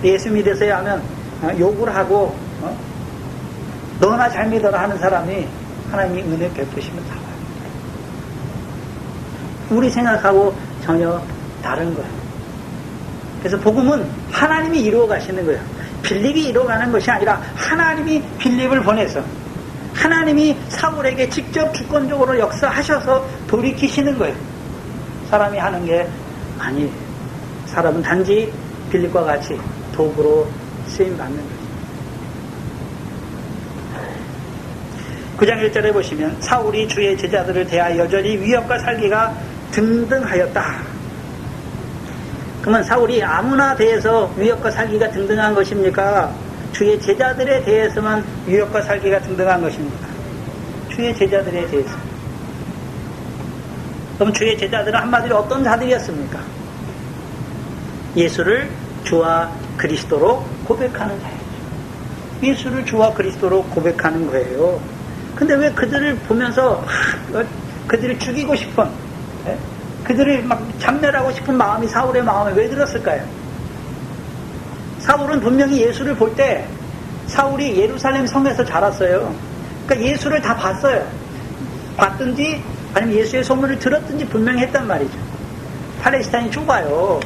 예수 믿으세요 하면 욕을 하고 너나 잘 믿어라 하는 사람이 하나님이 은혜 베푸시면 다 와요. 우리 생각하고 전혀 다른 거예요. 그래서 복음은 하나님이 이루어 가시는 거예요. 빌립이 이루어가는 것이 아니라 하나님이 빌립을 보내서 하나님이 사울에게 직접 주권적으로 역사하셔서 돌이키시는 거예요. 사람이 하는 게 아니에요. 사람은 단지 빌립과 같이 도구로 쓰임받는 거예요. 9장 1절에 보시면 사울이 주의 제자들을 대하여 여전히 위협과 살기가 등등하였다. 그러면 사울이 아무나 대해서 위협과 살기가 등등한 것입니까? 주의 제자들에 대해서만 위협과 살기가 등등한 것입니까? 주의 제자들에 대해서. 그럼 주의 제자들은 한마디로 어떤 자들이었습니까? 예수를 주와 그리스도로 고백하는 자예요. 예수를 주와 그리스도로 고백하는 거예요. 근데 왜 그들을 보면서 그들을 죽이고 싶은, 그들을 막 잡멸하고 싶은 마음이 사울의 마음에 왜 들었을까요? 사울은 분명히 예수를 볼 때 사울이 예루살렘 성에서 자랐어요. 그러니까 예수를 다 봤어요. 봤든지 아니면 예수의 소문을 들었든지 분명히 했단 말이죠. 팔레스타인이 좁아요.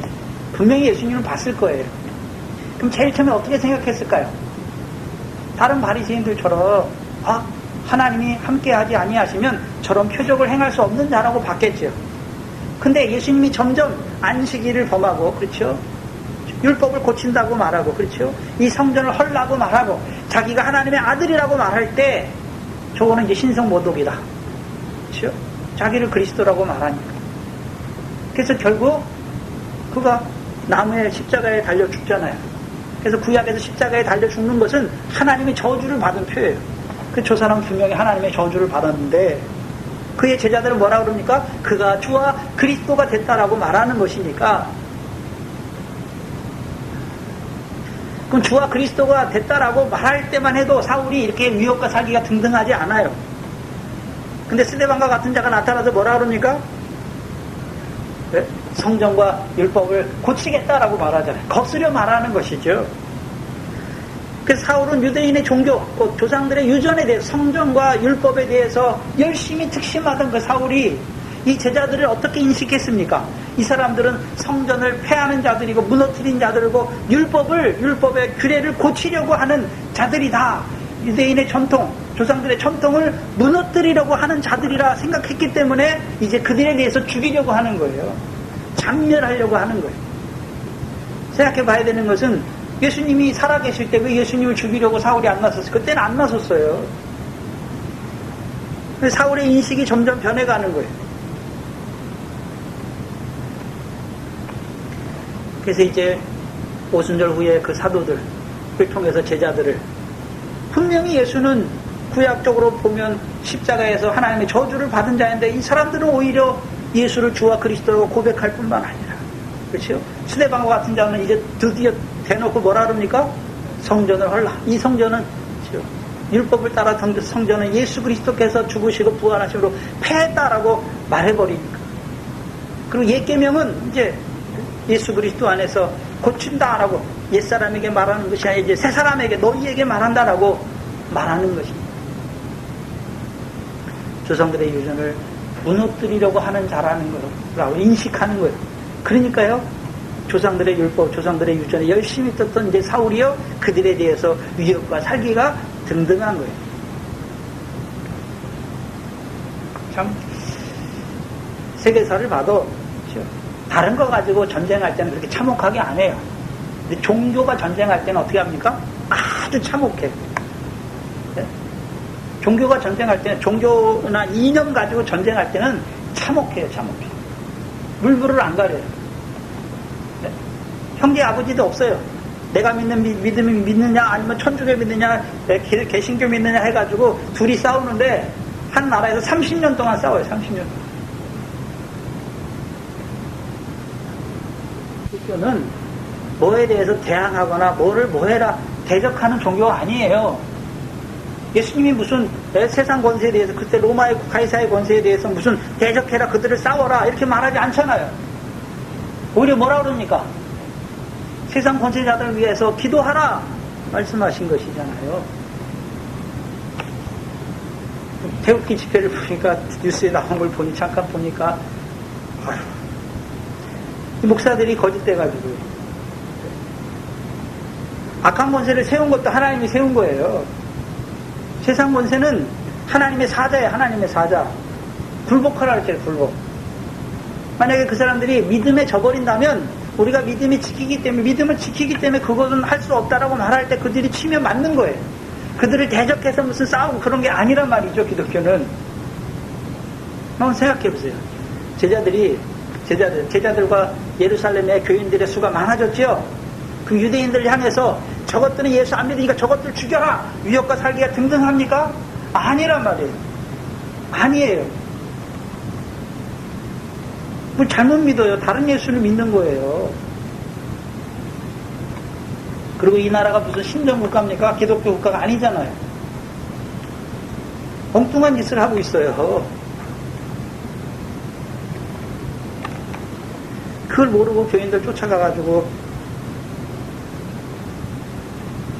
분명히 예수님을 봤을 거예요. 그럼 제일 처음에 어떻게 생각했을까요? 다른 바리새인들처럼 하나님이 함께하지 아니하시면 저런 표적을 행할 수 없는 자라고 봤겠죠. 근데 예수님이 점점 안식일을 범하고, 그렇죠? 율법을 고친다고 말하고, 그렇죠? 이 성전을 헐라고 말하고, 자기가 하나님의 아들이라고 말할 때 저거는 이제 신성모독이다. 그렇죠? 자기를 그리스도라고 말하니까. 그래서 결국 그가 나무에 십자가에 달려 죽잖아요. 그래서 구약에서 십자가에 달려 죽는 것은 하나님의 저주를 받은 표예요. 저 사람은 분명히 하나님의 저주를 받았는데 그의 제자들은 뭐라 그럽니까? 그가 주와 그리스도가 됐다라고 말하는 것이니까, 그럼 주와 그리스도가 됐다라고 말할 때만 해도 사울이 이렇게 위협과 살기가 등등하지 않아요. 근데 스데반과 같은 자가 나타나서 뭐라 그럽니까? 네? 성전과 율법을 고치겠다라고 말하잖아요. 거스려 말하는 것이죠. 그래서 사울은 유대인의 종교, 조상들의 유전에 대해서, 성전과 율법에 대해서 열심히 특심하던 그 사울이 이 제자들을 어떻게 인식했습니까? 이 사람들은 성전을 폐하는 자들이고 무너뜨린 자들이고 율법의 규례를 고치려고 하는 자들이다. 유대인의 전통, 조상들의 전통을 무너뜨리려고 하는 자들이라 생각했기 때문에 이제 그들에 대해서 죽이려고 하는 거예요. 장멸하려고 하는 거예요. 생각해 봐야 되는 것은 예수님이 살아계실 때 그 예수님을 죽이려고 사울이 안 나섰어요. 그때는 안 나섰어요. 사울의 인식이 점점 변해가는 거예요. 그래서 이제 오순절 후에 그 사도들을 통해서 제자들을, 분명히 예수는 구약적으로 보면 십자가에서 하나님의 저주를 받은 자인데 이 사람들은 오히려 예수를 주와 그리스도로 고백할 뿐만 아니라, 그렇죠? 스데반과 같은 자는 이제 드디어 대놓고 뭐라 그럽니까? 성전을 헐라. 이 성전은, 그렇죠? 율법을 따라 성전은 예수 그리스도께서 죽으시고 부활하심으로 폐했다라고 말해버리니까. 그리고 옛 계명은 이제 예수 그리스도 안에서 고친다라고 옛사람에게 말하는 것이 아니라 이제 새사람에게, 너희에게 말한다라고 말하는 것입니다. 조상들의 유전을 무너뜨리려고 하는 자라는 거라고 인식하는 거예요. 그러니까요, 조상들의 율법, 조상들의 유전에 열심히 떴던 이제 사울이요, 그들에 대해서 위협과 살기가 등등한 거예요. 참, 세계사를 봐도, 다른 거 가지고 전쟁할 때는 그렇게 참혹하게 안 해요. 근데 종교가 전쟁할 때는 어떻게 합니까? 아주 참혹해. 네? 종교가 전쟁할 때는, 종교나 이념 가지고 전쟁할 때는 참혹해요, 참혹해. 물불을 안 가려요. 네? 형제 아버지도 없어요. 내가 믿는 믿음이 믿느냐, 아니면 천주교 믿느냐, 개신교 믿느냐 해가지고 둘이 싸우는데, 한 나라에서 30년 동안 싸워요, 30년 동안. 기독교는 뭐에 대해서 대항하거나 뭐를 뭐해라 대적하는 종교가 아니에요. 예수님이 무슨 세상 권세에 대해서, 그때 로마의 가이사의 권세에 대해서 무슨 대적해라, 그들을 싸워라 이렇게 말하지 않잖아요. 오히려 뭐라 그럽니까? 세상 권세자들을 위해서 기도하라 말씀하신 것이잖아요. 태극기 집회를 보니까, 뉴스에 나온 걸 보니, 잠깐 보니까, 목사들이 거짓돼가지고 악한 권세를 세운 것도 하나님이 세운 거예요. 세상 권세는 하나님의 사자예요. 하나님의 사자. 굴복하라 할때요, 굴복. 만약에 그 사람들이 믿음에 져버린다면, 우리가 믿음을 지키기 때문에 그것은 할 수 없다라고 말할 때 그들이 치면 맞는 거예요. 그들을 대적해서 무슨 싸우고 그런 게 아니란 말이죠, 기독교는. 한번 생각해 보세요. 제자들과 예루살렘의 교인들의 수가 많아졌죠. 그 유대인들을 향해서 저것들은 예수 안 믿으니까 저것들 죽여라, 위협과 살기가 등등합니까? 아니란 말이에요. 아니에요. 뭘 잘못 믿어요. 다른 예수를 믿는 거예요. 그리고 이 나라가 무슨 신정국가입니까? 기독교 국가가 아니잖아요. 엉뚱한 짓을 하고 있어요. 그걸 모르고 교인들 쫓아가가지고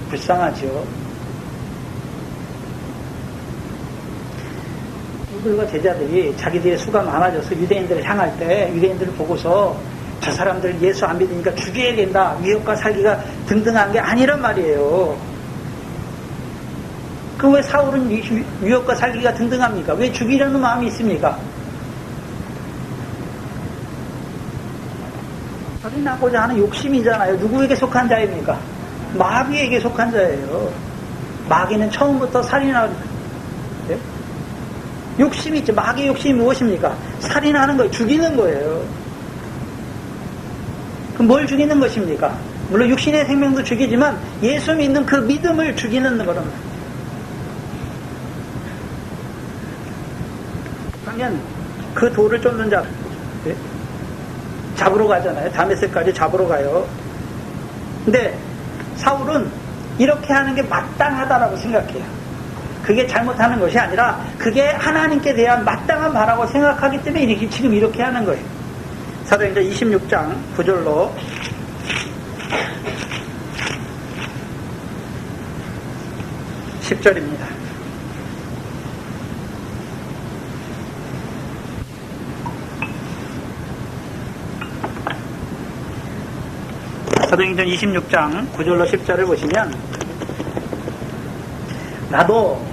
불쌍하죠. 門徒들과 제자들이 자기들의 수가 많아져서 유대인들을 향할 때 유대인들을 보고서 저 사람들 예수 안 믿으니까 죽여야 된다, 위협과 살기가 등등한 게 아니란 말이에요. 그럼 왜 사울은 위협과 살기가 등등합니까? 왜 죽이려는 마음이 있습니까? 살인하고자 하는 욕심이잖아요. 누구에게 속한 자입니까? 마귀에게 속한 자예요. 마귀는 처음부터 살인하는, 네? 욕심이 있죠. 마귀의 욕심이 무엇입니까? 살인하는 거예요. 죽이는 거예요. 그럼 뭘 죽이는 것입니까? 물론 육신의 생명도 죽이지만 예수 믿는 그 믿음을 죽이는 거란 말이에요. 그러면 그 돌을 쫓는 자, 네? 잡으러 가잖아요. 다메섹까지 잡으러 가요. 근데 사울은 이렇게 하는 게 마땅하다라고 생각해요. 그게 잘못하는 것이 아니라 그게 하나님께 대한 마땅한 바라고 생각하기 때문에 지금 이렇게 하는 거예요. 사도행전 26장 9절로 10절입니다. 사도행전 26장 9절로 10절을 보시면 나도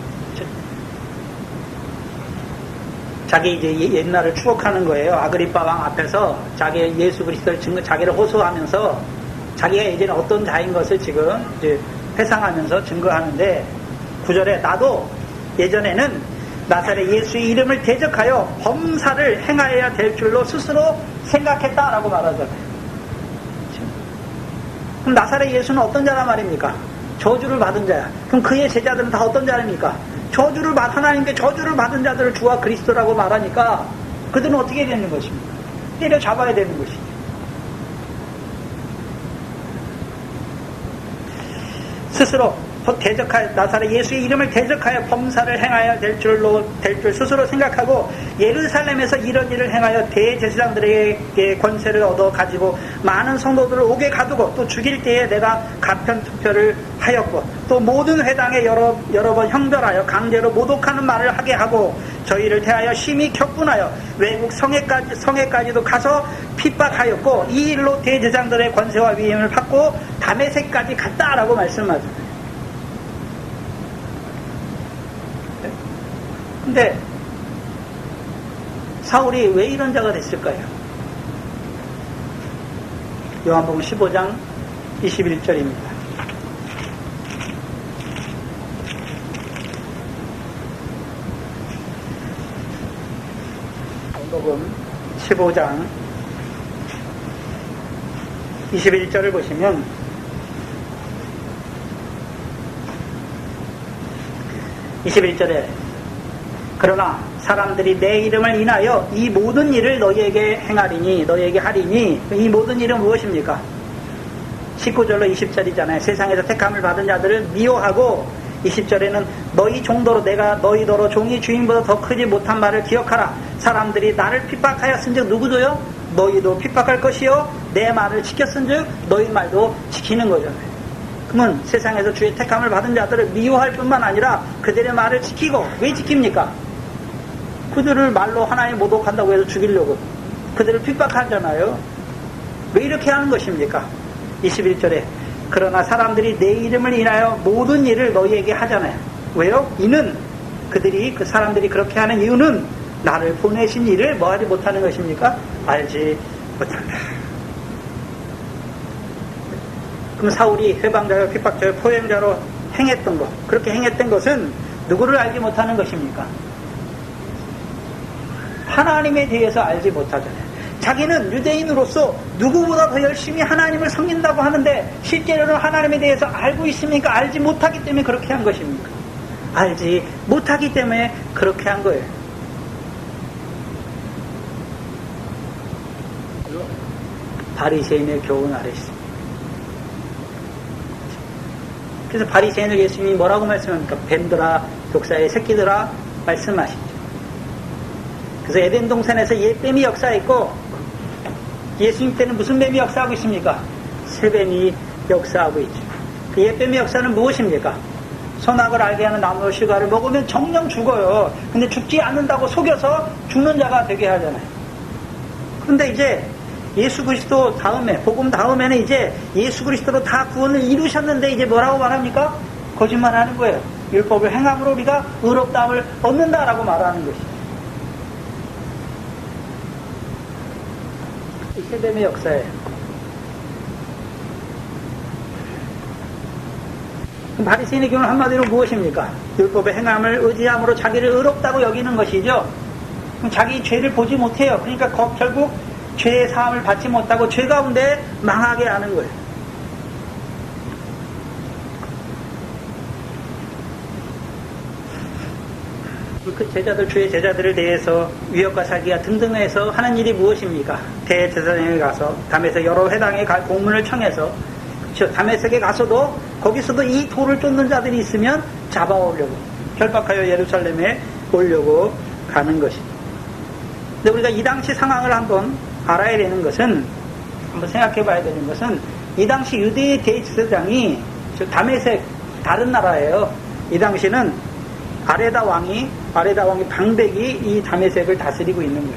자기 이제 옛날을 추억하는 거예요. 아그리빠 왕 앞에서 자기 예수 그리스도를 자기를 호소하면서 자기가 예전에 어떤 자인 것을 지금 이제 회상하면서 증거하는데 9절에 나도 예전에는 나사렛 예수의 이름을 대적하여 범사를 행하여야 될 줄로 스스로 생각했다라고 말하잖아요. 그럼 나사렛 예수는 어떤 자란 말입니까? 저주를 받은 자야. 그럼 그의 제자들은 다 어떤 자입니까? 하나님께 저주를 받은 자들을 주와 그리스도라고 말하니까 그들은 어떻게 되는 것입니까? 때려잡아야 되는 것이죠. 스스로 나사렛 예수의 이름을 대적하여 범사를 행하여 될 줄 스스로 생각하고 예루살렘에서 이런 일을 행하여 대제사장들에게 권세를 얻어 가지고 많은 성도들을 옥에 가두고 또 죽일 때에 내가 가편 투표를 하였고 또 모든 회당에 여러 번 형벌하여 강제로 모독하는 말을 하게 하고 저희를 대하여 심히 격분하여 외국 성에까지도 가서 핍박하였고 이 일로 대제사장들의 권세와 위임을 받고 다메섹까지 갔다라고 말씀하죠. 근데 사울이 왜 이런 자가 됐을까요? 요한복음 15장 21절입니다. 요한복음 15장 21절을 보시면 21절에 그러나 사람들이 내 이름을 인하여 이 모든 일을 너희에게 하리니 이 모든 일은 무엇입니까? 19절로 20절이잖아요. 세상에서 택함을 받은 자들을 미워하고 20절에는 너희 종도로 내가 너희더러 종이 주인보다 더 크지 못한 말을 기억하라. 사람들이 나를 핍박하였은즉 누구도요? 너희도 핍박할 것이요 내 말을 지켰은즉 너희 말도 지키는 거잖아요. 그러면 세상에서 주의 택함을 받은 자들을 미워할 뿐만 아니라 그들의 말을 지키고 왜 지킵니까? 그들을 말로 하나님 모독한다고 해서 죽이려고 그들을 핍박하잖아요. 왜 이렇게 하는 것입니까? 21절에 그러나 사람들이 내 이름을 인하여 모든 일을 너희에게 하잖아요. 왜요? 이는 그 사람들이 그렇게 하는 이유는 나를 보내신 일을 뭐하지 못하는 것입니까? 알지 못한다. 그럼 사울이 회방자요 핍박자요 포행자로 행했던 것, 그렇게 행했던 것은 누구를 알지 못하는 것입니까? 하나님에 대해서 알지 못하잖아요. 자기는 유대인으로서 누구보다 더 열심히 하나님을 섬긴다고 하는데 실제로는 하나님에 대해서 알고 있습니까? 알지 못하기 때문에 그렇게 한 것입니까? 알지 못하기 때문에 그렇게 한 거예요. 바리새인의 교훈 아래 있습니다. 그래서 바리새인을 예수님이 뭐라고 말씀합니까? 뱀들아, 독사의 새끼들아 말씀하시죠. 그래서 에덴 동산에서 옛뱀이 역사했고 예수님 때는 무슨 뱀이 역사하고 있습니까? 새뱀이 역사하고 있죠. 그 옛뱀의 역사는 무엇입니까? 선악을 알게 하는 나무 실과를 먹으면 정녕 죽어요. 근데 죽지 않는다고 속여서 죽는 자가 되게 하잖아요. 그런데 이제 예수 그리스도 다음에, 복음 다음에는 이제 예수 그리스도로 다 구원을 이루셨는데 이제 뭐라고 말합니까? 거짓말 하는 거예요. 율법을 행함으로 우리가 의롭다함을 얻는다라고 말하는 것이죠. 이 세겜의 역사예요. 바리새인의 교훈은 한마디로 무엇입니까? 율법의 행함을 의지함으로 자기를 의롭다고 여기는 것이죠. 그럼 자기 죄를 보지 못해요. 그러니까 결국 죄의 사함을 받지 못하고 죄 가운데 망하게 하는 거예요. 그 제자들, 주의 제자들에 대해서 위협과 살기가 등등해서 하는 일이 무엇입니까? 대제사장에 가서 담에색 여러 회당에 공문을 청해서, 그렇죠, 담에색에 가서도 거기서도 이 돌을 쫓는 자들이 있으면 잡아오려고, 결박하여 예루살렘에 오려고 가는 것입니다. 근데 우리가 이 당시 상황을 한번 알아야 되는 것은, 한번 생각해 봐야 되는 것은, 이 당시 유대의 대제사장이 담에색 다른 나라예요. 이 당시는 아레다 왕이 방백이 이 다메섹을 다스리고 있는 거예요.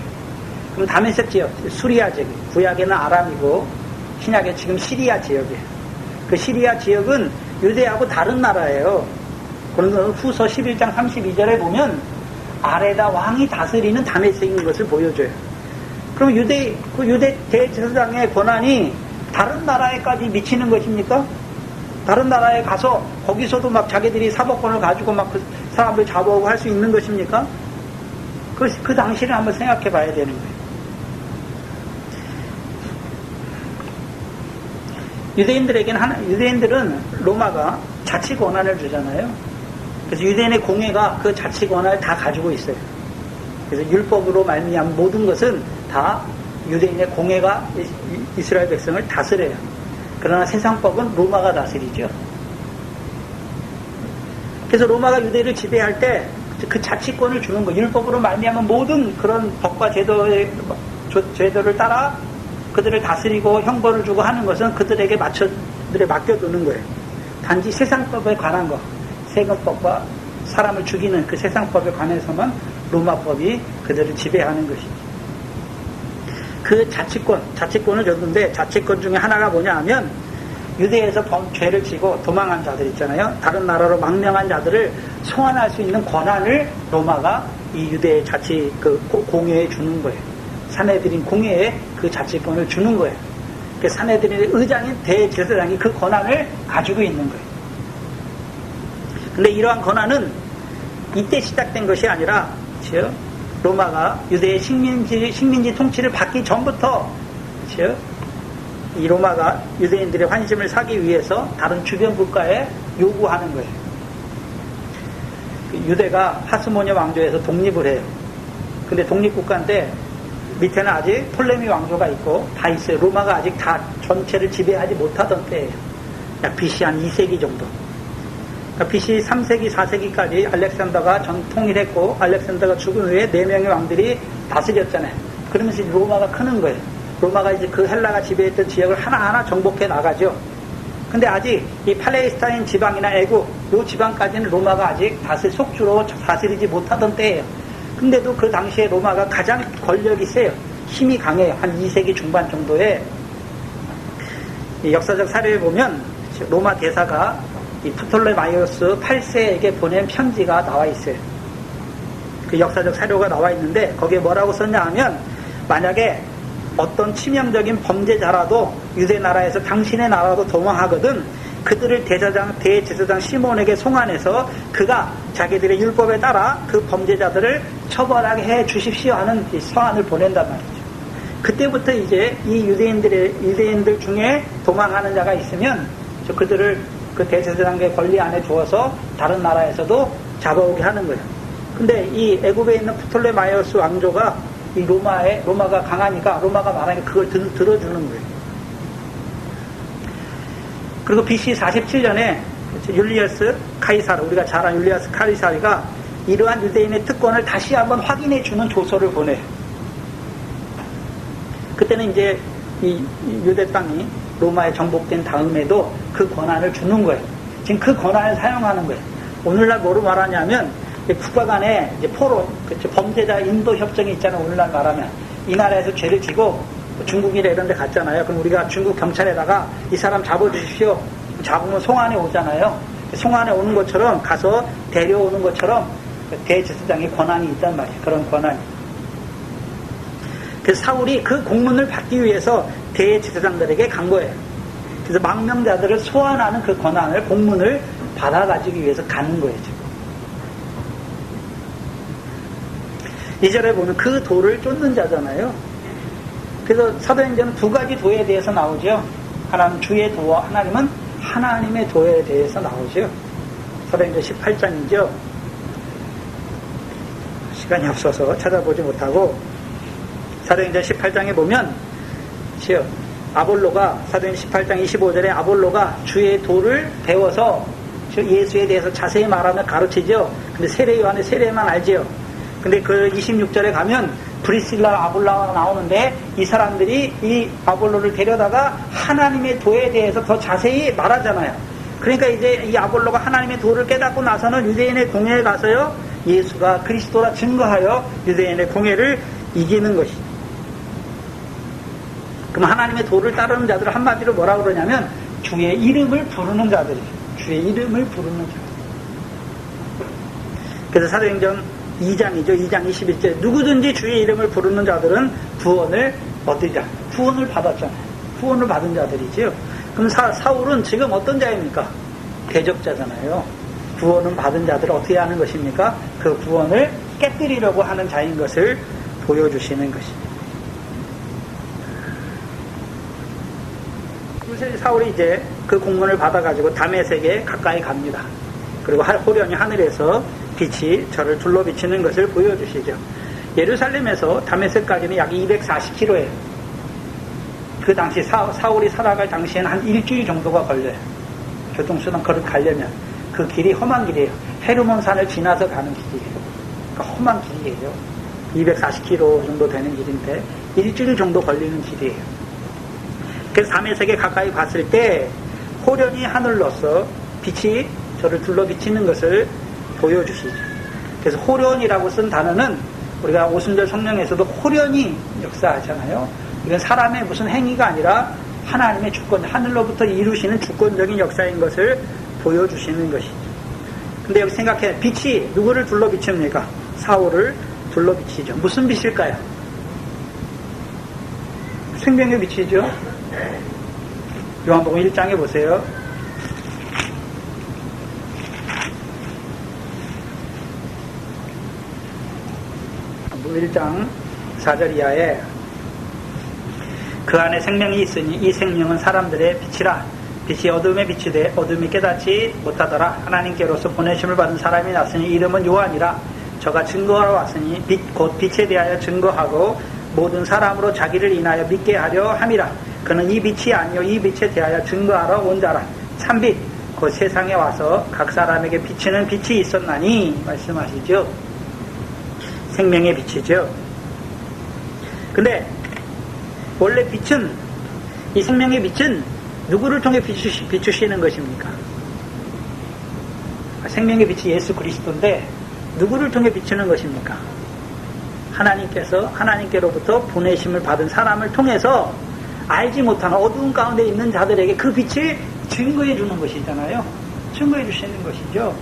그럼 다메섹 지역, 수리아 지역, 구약에는 아람이고 신약에 지금 시리아 지역이에요. 그 시리아 지역은 유대하고 다른 나라예요. 그런 후서 11장 32절에 보면 아레다 왕이 다스리는 다메섹인 것을 보여줘요. 그럼 유대 대제사장의 권한이 다른 나라에까지 미치는 것입니까? 다른 나라에 가서 거기서도 막 자기들이 사법권을 가지고 막 그 사람들 잡아오고 할 수 있는 것입니까? 그 당시를 한번 생각해 봐야 되는 거예요. 유대인들은 로마가 자치 권한을 주잖아요. 그래서 유대인의 공회가 그 자치 권한을 다 가지고 있어요. 그래서 율법으로 말미암은 모든 것은 다 유대인의 공회가 이스라엘 백성을 다스려요. 그러나 세상법은 로마가 다스리죠. 그래서 로마가 유대를 지배할 때 그 자치권을 주는 거, 율법으로 말미암은 모든 그런 법과 제도를 따라 그들을 다스리고 형벌을 주고 하는 것은 그들에게 맡겨두는 거예요. 단지 세상법에 관한 거, 세금법과 사람을 죽이는 그 세상법에 관해서만 로마법이 그들을 지배하는 것이죠. 그 자치권을 줬는데, 자치권 중에 하나가 뭐냐 하면, 유대에서 죄를 지고 도망한 자들 있잖아요. 다른 나라로 망명한 자들을 소환할 수 있는 권한을 로마가 이 유대의 공회에 주는 거예요. 사내들인 공회에 그 자치권을 주는 거예요. 그 사내들인의 의장인 대제사장이 그 권한을 가지고 있는 거예요. 근데 이러한 권한은 이때 시작된 것이 아니라, 그렇죠? 로마가 유대의 식민지 통치를 받기 전부터, 그렇죠? 이 로마가 유대인들의 환심을 사기 위해서 다른 주변 국가에 요구하는 거예요. 유대가 하스모니아 왕조에서 독립을 해요. 근데 독립국가인데 밑에는 아직 톨레미 왕조가 있고 다 있어요. 로마가 아직 다 전체를 지배하지 못하던 때예요. 약 BC 한 2세기 정도. 그러니까 BC 3세기, 4세기까지 알렉산더가 통일했고, 알렉산더가 죽은 후에 4명의 왕들이 다스렸잖아요. 그러면서 로마가 크는 거예요. 로마가 이제 그 헬라가 지배했던 지역을 하나하나 정복해 나가죠. 근데 아직 이 팔레스타인 지방이나 애국, 요 지방까지는 로마가 아직 속주로 다스리지 못하던 때예요. 근데도 그 당시에 로마가 가장 권력이 세요. 힘이 강해요. 한 2세기 중반 정도에 이 역사적 사례를 보면 로마 대사가 이 프톨레마이오스 8세에게 보낸 편지가 나와 있어요. 그 역사적 사료가 나와 있는데 거기에 뭐라고 썼냐 하면, 만약에 어떤 치명적인 범죄자라도 유대 나라에서 당신의 나라로 도망하거든 그들을 대제사장 시몬에게 송환해서 그가 자기들의 율법에 따라 그 범죄자들을 처벌하게 해 주십시오 하는 서한을 보낸단 말이죠. 그때부터 이제 이 유대인들 중에 도망하는 자가 있으면 그들을 그 대제사장의 권리 안에 두어서 다른 나라에서도 잡아오게 하는 거예요. 근데 이 애굽에 있는 프톨레마이오스 왕조가 이 로마가 강하니까 로마가 말하니까 그걸 들어주는 거예요. 그리고 BC 47년에 율리어스 카이사르, 우리가 잘 아는 율리어스 카이사르가 이러한 유대인의 특권을 다시 한번 확인해 주는 조서를 보내요. 그때는 이제 이 유대 땅이 로마에 정복된 다음에도 그 권한을 주는 거예요. 지금 그 권한을 사용하는 거예요. 오늘날 뭐로 말하냐면 국가 간에 이제 포로, 그렇죠. 범죄자 인도 협정이 있잖아요. 오늘날 말하면 이 나라에서 죄를 지고 중국이나 이런 데 갔잖아요. 그럼 우리가 중국 경찰에다가 이 사람 잡아주십시오. 잡으면 송환에 오잖아요. 송환에 오는 것처럼 가서 데려오는 것처럼 대제사장의 권한이 있단 말이에요. 그런 권한이. 그래서 사울이 그 공문을 받기 위해서 대제사장들에게 간 거예요. 그래서 망명자들을 소환하는 그 권한을, 공문을 받아가지기 위해서 가는 거예요. 지금. 2절에 보면 그 도를 쫓는 자잖아요. 그래서 사도행전은 두 가지 도에 대해서 나오죠. 하나는 주의 도와 하나님은 하나님의 도에 대해서 나오죠. 사도행전 18장이죠. 시간이 없어서 찾아보지 못하고 사도행전 18장에 보면 아볼로가 사도행전 18장 25절에 아볼로가 주의 도를 배워서 예수에 대해서 자세히 말하며 가르치죠. 근데 세례 요한의 세례만 알죠. 근데 그 26절에 가면 브리실라 아볼로가 나오는데 이 사람들이 이 아볼로를 데려다가 하나님의 도에 대해서 더 자세히 말하잖아요. 그러니까 이제 이 아볼로가 하나님의 도를 깨닫고 나서는 유대인의 공회에 가서요 예수가 그리스도라 증거하여 유대인의 공회를 이기는 것이죠. 그럼 하나님의 도를 따르는 자들은 한마디로 뭐라 그러냐면 주의 이름을 부르는 자들이죠. 주의 이름을 부르는 자들. 그래서 사도행전 2장이죠. 2장 21절 누구든지 주의 이름을 부르는 자들은 구원을 얻으리라. 구원을 받았잖아요. 구원을 받은 자들이지요. 그럼 사울은 지금 어떤 자입니까? 대적자잖아요. 구원을 받은 자들을 어떻게 하는 것입니까? 그 구원을 깨뜨리려고 하는 자인 것을 보여주시는 것입니다. 사울이 이제 그 공문을 받아가지고 다메섹에 가까이 갑니다. 그리고 호련히 하늘에서 빛이 저를 둘러 비치는 것을 보여주시죠. 예루살렘에서 다메섹까지는 약 240km예요. 그 당시 사울이 살아갈 당시에는 한 일주일 정도가 걸려요. 교통수단 걸어 가려면. 그 길이 험한 길이에요. 헤르몬 산을 지나서 가는 길이에요. 그러니까 험한 길이에요. 240km 정도 되는 길인데 일주일 정도 걸리는 길이에요. 그래서 다메섹에 가까이 갔을 때 호련히 하늘로서 빛이 저를 둘러 비치는 것을 보여주시죠. 그래서 호련이라고 쓴 단어는 우리가 오순절 성령에서도 호련히 역사하잖아요. 이건 사람의 무슨 행위가 아니라 하나님의 주권, 하늘로부터 이루시는 주권적인 역사인 것을 보여주시는 것이죠. 근데 여기 생각해, 빛이 누구를 둘러 비춥니까? 사울을 둘러 비치죠. 무슨 빛일까요? 생명의 빛이죠. 요한복음 1장에 보세요. 1장 4절 이하에 그 안에 생명이 있으니 이 생명은 사람들의 빛이라. 빛이 어둠에 비추되 어둠이 깨닫지 못하더라. 하나님께로서 보내심을 받은 사람이 났으니 이름은 요한이라. 저가 증거하러 왔으니 곧 빛에 대하여 증거하고 모든 사람으로 자기를 인하여 믿게 하려 함이라. 그는 이 빛이 아니요 이 빛에 대하여 증거하러 온 자라. 참빛 곧 세상에 와서 각 사람에게 비치는 빛이 있었나니 말씀하시죠. 생명의 빛이죠. 근데 원래 빛은, 이 생명의 빛은 누구를 통해 비추시는 것입니까? 생명의 빛이 예수 그리스도인데 누구를 통해 비추는 것입니까? 하나님께서 하나님께로부터 보내심을 받은 사람을 통해서 알지 못한 어두운 가운데 있는 자들에게 그 빛을 증거해 주는 것이잖아요. 증거해 주시는 것이죠.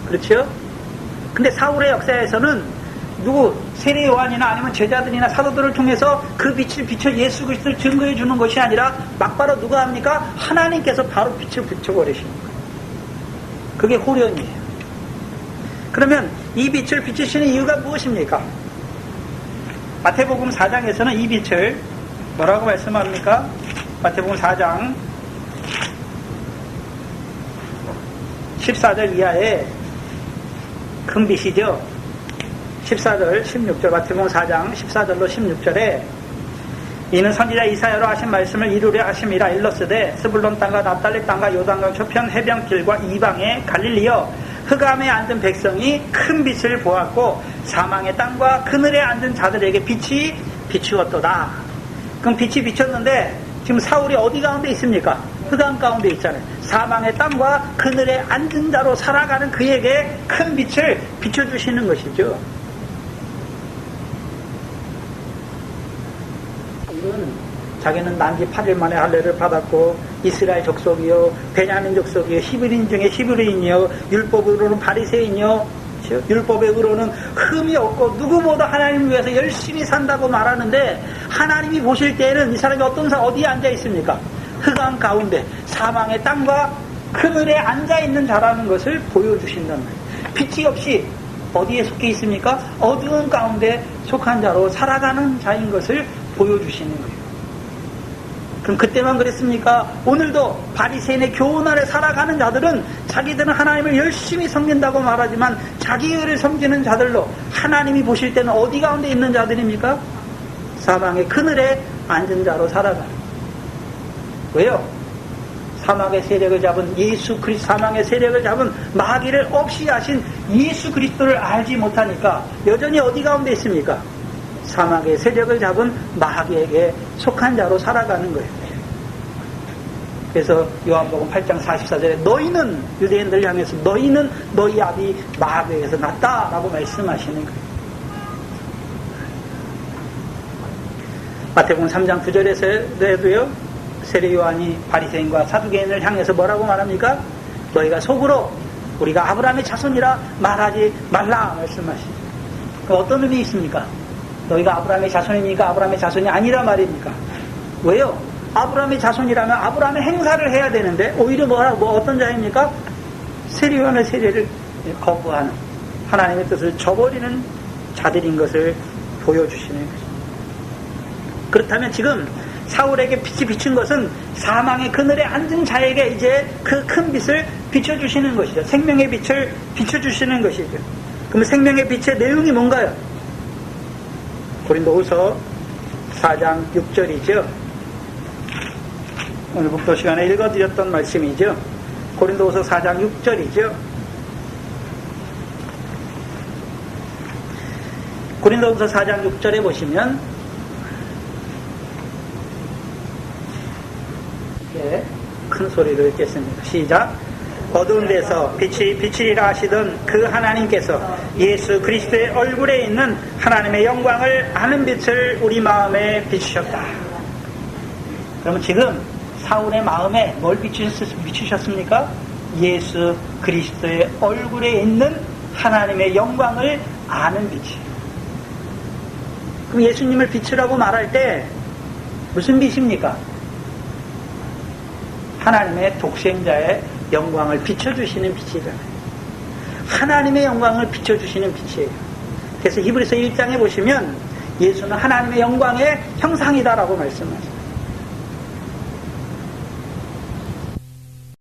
그렇죠? 근데 사울의 역사에서는 누구 세례 요한이나 아니면 제자들이나 사도들을 통해서 그 빛을 비춰 예수 그리스도를 증거해 주는 것이 아니라 막바로 누가 합니까? 하나님께서 바로 빛을 비춰버리시는 거예요. 그게 호련이에요. 그러면 이 빛을 비추시는 이유가 무엇입니까? 마태복음 4장에서는 이 빛을 뭐라고 말씀합니까? 마태복음 4장 14절 이하에 큰 빛이죠. 14절, 16절, 마태복음 4장 14절로 16절에 이는 선지자 이사야로 하신 말씀을 이루려 하심이라. 일러스되 스불론 땅과 납달리 땅과 요단강 저편 해변길과 이방의 갈릴리여 흑암에 앉은 백성이 큰 빛을 보았고 사망의 땅과 그늘에 앉은 자들에게 빛이 비추었도다. 그럼 빛이 비쳤는데 지금 사울이 어디 가운데 있습니까? 흑암 가운데 있잖아요. 사망의 땅과 그늘에 앉은 자로 살아가는 그에게 큰 빛을 비춰주시는 것이죠. 자기는 난지 8일 만에 할례를 받았고 이스라엘 족속이요 베냐민 족속이요 히브리인 중에 히브리인이요 율법으로는 바리새인이요 율법의 의로는 흠이 없고 누구보다 하나님을 위해서 열심히 산다고 말하는데 하나님이 보실 때에는 이 사람이 어디에 앉아 있습니까? 흑암 가운데 사망의 땅과 그늘에 앉아 있는 자라는 것을 보여주신단 말이에요. 빛이 없이 어디에 속해 있습니까? 어두운 가운데 속한 자로 살아가는 자인 것을 보여주시는 거예요. 그럼 그때만 그랬습니까? 오늘도 바리새인의 교훈 아래 살아가는 자들은 자기들은 하나님을 열심히 섬긴다고 말하지만 자기 의를 섬기는 자들로 하나님이 보실 때는 어디 가운데 있는 자들입니까? 사망의 그늘에 앉은 자로 살아가는. 왜요? 사망의 세력을 잡은 사망의 세력을 잡은 마귀를 없이 하신 예수 그리스도를 알지 못하니까 여전히 어디 가운데 있습니까? 사망의 세력을 잡은 마귀에게 속한 자로 살아가는 거예요. 그래서 요한복음 8장 44절에 너희는 유대인들 향해서 너희는 너희 아비 마귀에게서 났다라고 말씀하시는 거예요. 마태복음 3장 9절에서도요 세례 요한이 바리새인과 사두개인을 향해서 뭐라고 말합니까? 너희가 속으로 우리가 아브라함의 자손이라 말하지 말라 말씀하시죠. 어떤 의미 있습니까? 너희가 아브라함의 자손이니까 아브라함의 자손이 아니라 말입니까? 왜요? 아브라함의 자손이라면 아브라함의 행사를 해야 되는데 오히려 어떤 자입니까? 세례요한의 세례를 거부하는 하나님의 뜻을 저버리는 자들인 것을 보여주시는 것입니다. 그렇다면 지금 사울에게 빛이 비춘 것은 사망의 그늘에 앉은 자에게 이제 그 큰 빛을 비춰주시는 것이죠. 생명의 빛을 비춰주시는 것이죠. 그럼 생명의 빛의 내용이 뭔가요? 고린도후서 4장 6절이죠. 오늘 북도 시간에 읽어드렸던 말씀이죠. 고린도후서 4장 6절이죠. 고린도후서 4장 6절에 보시면 큰 소리로 읽겠습니다. 시작. 어두운 데서 빛이 비치리라 하시던 그 하나님께서 예수 그리스도의 얼굴에 있는 하나님의 영광을 아는 빛을 우리 마음에 비추셨다. 그러면 지금 사울의 마음에 뭘 비추셨습니까? 예수 그리스도의 얼굴에 있는 하나님의 영광을 아는 빛이에요. 그럼 예수님을 비추라고 말할 때 무슨 빛입니까? 하나님의 독생자의 영광을 비춰주시는 빛이잖아요. 하나님의 영광을 비춰주시는 빛이에요. 그래서 히브리서 1장에 보시면 예수는 하나님의 영광의 형상이다라고 말씀하죠.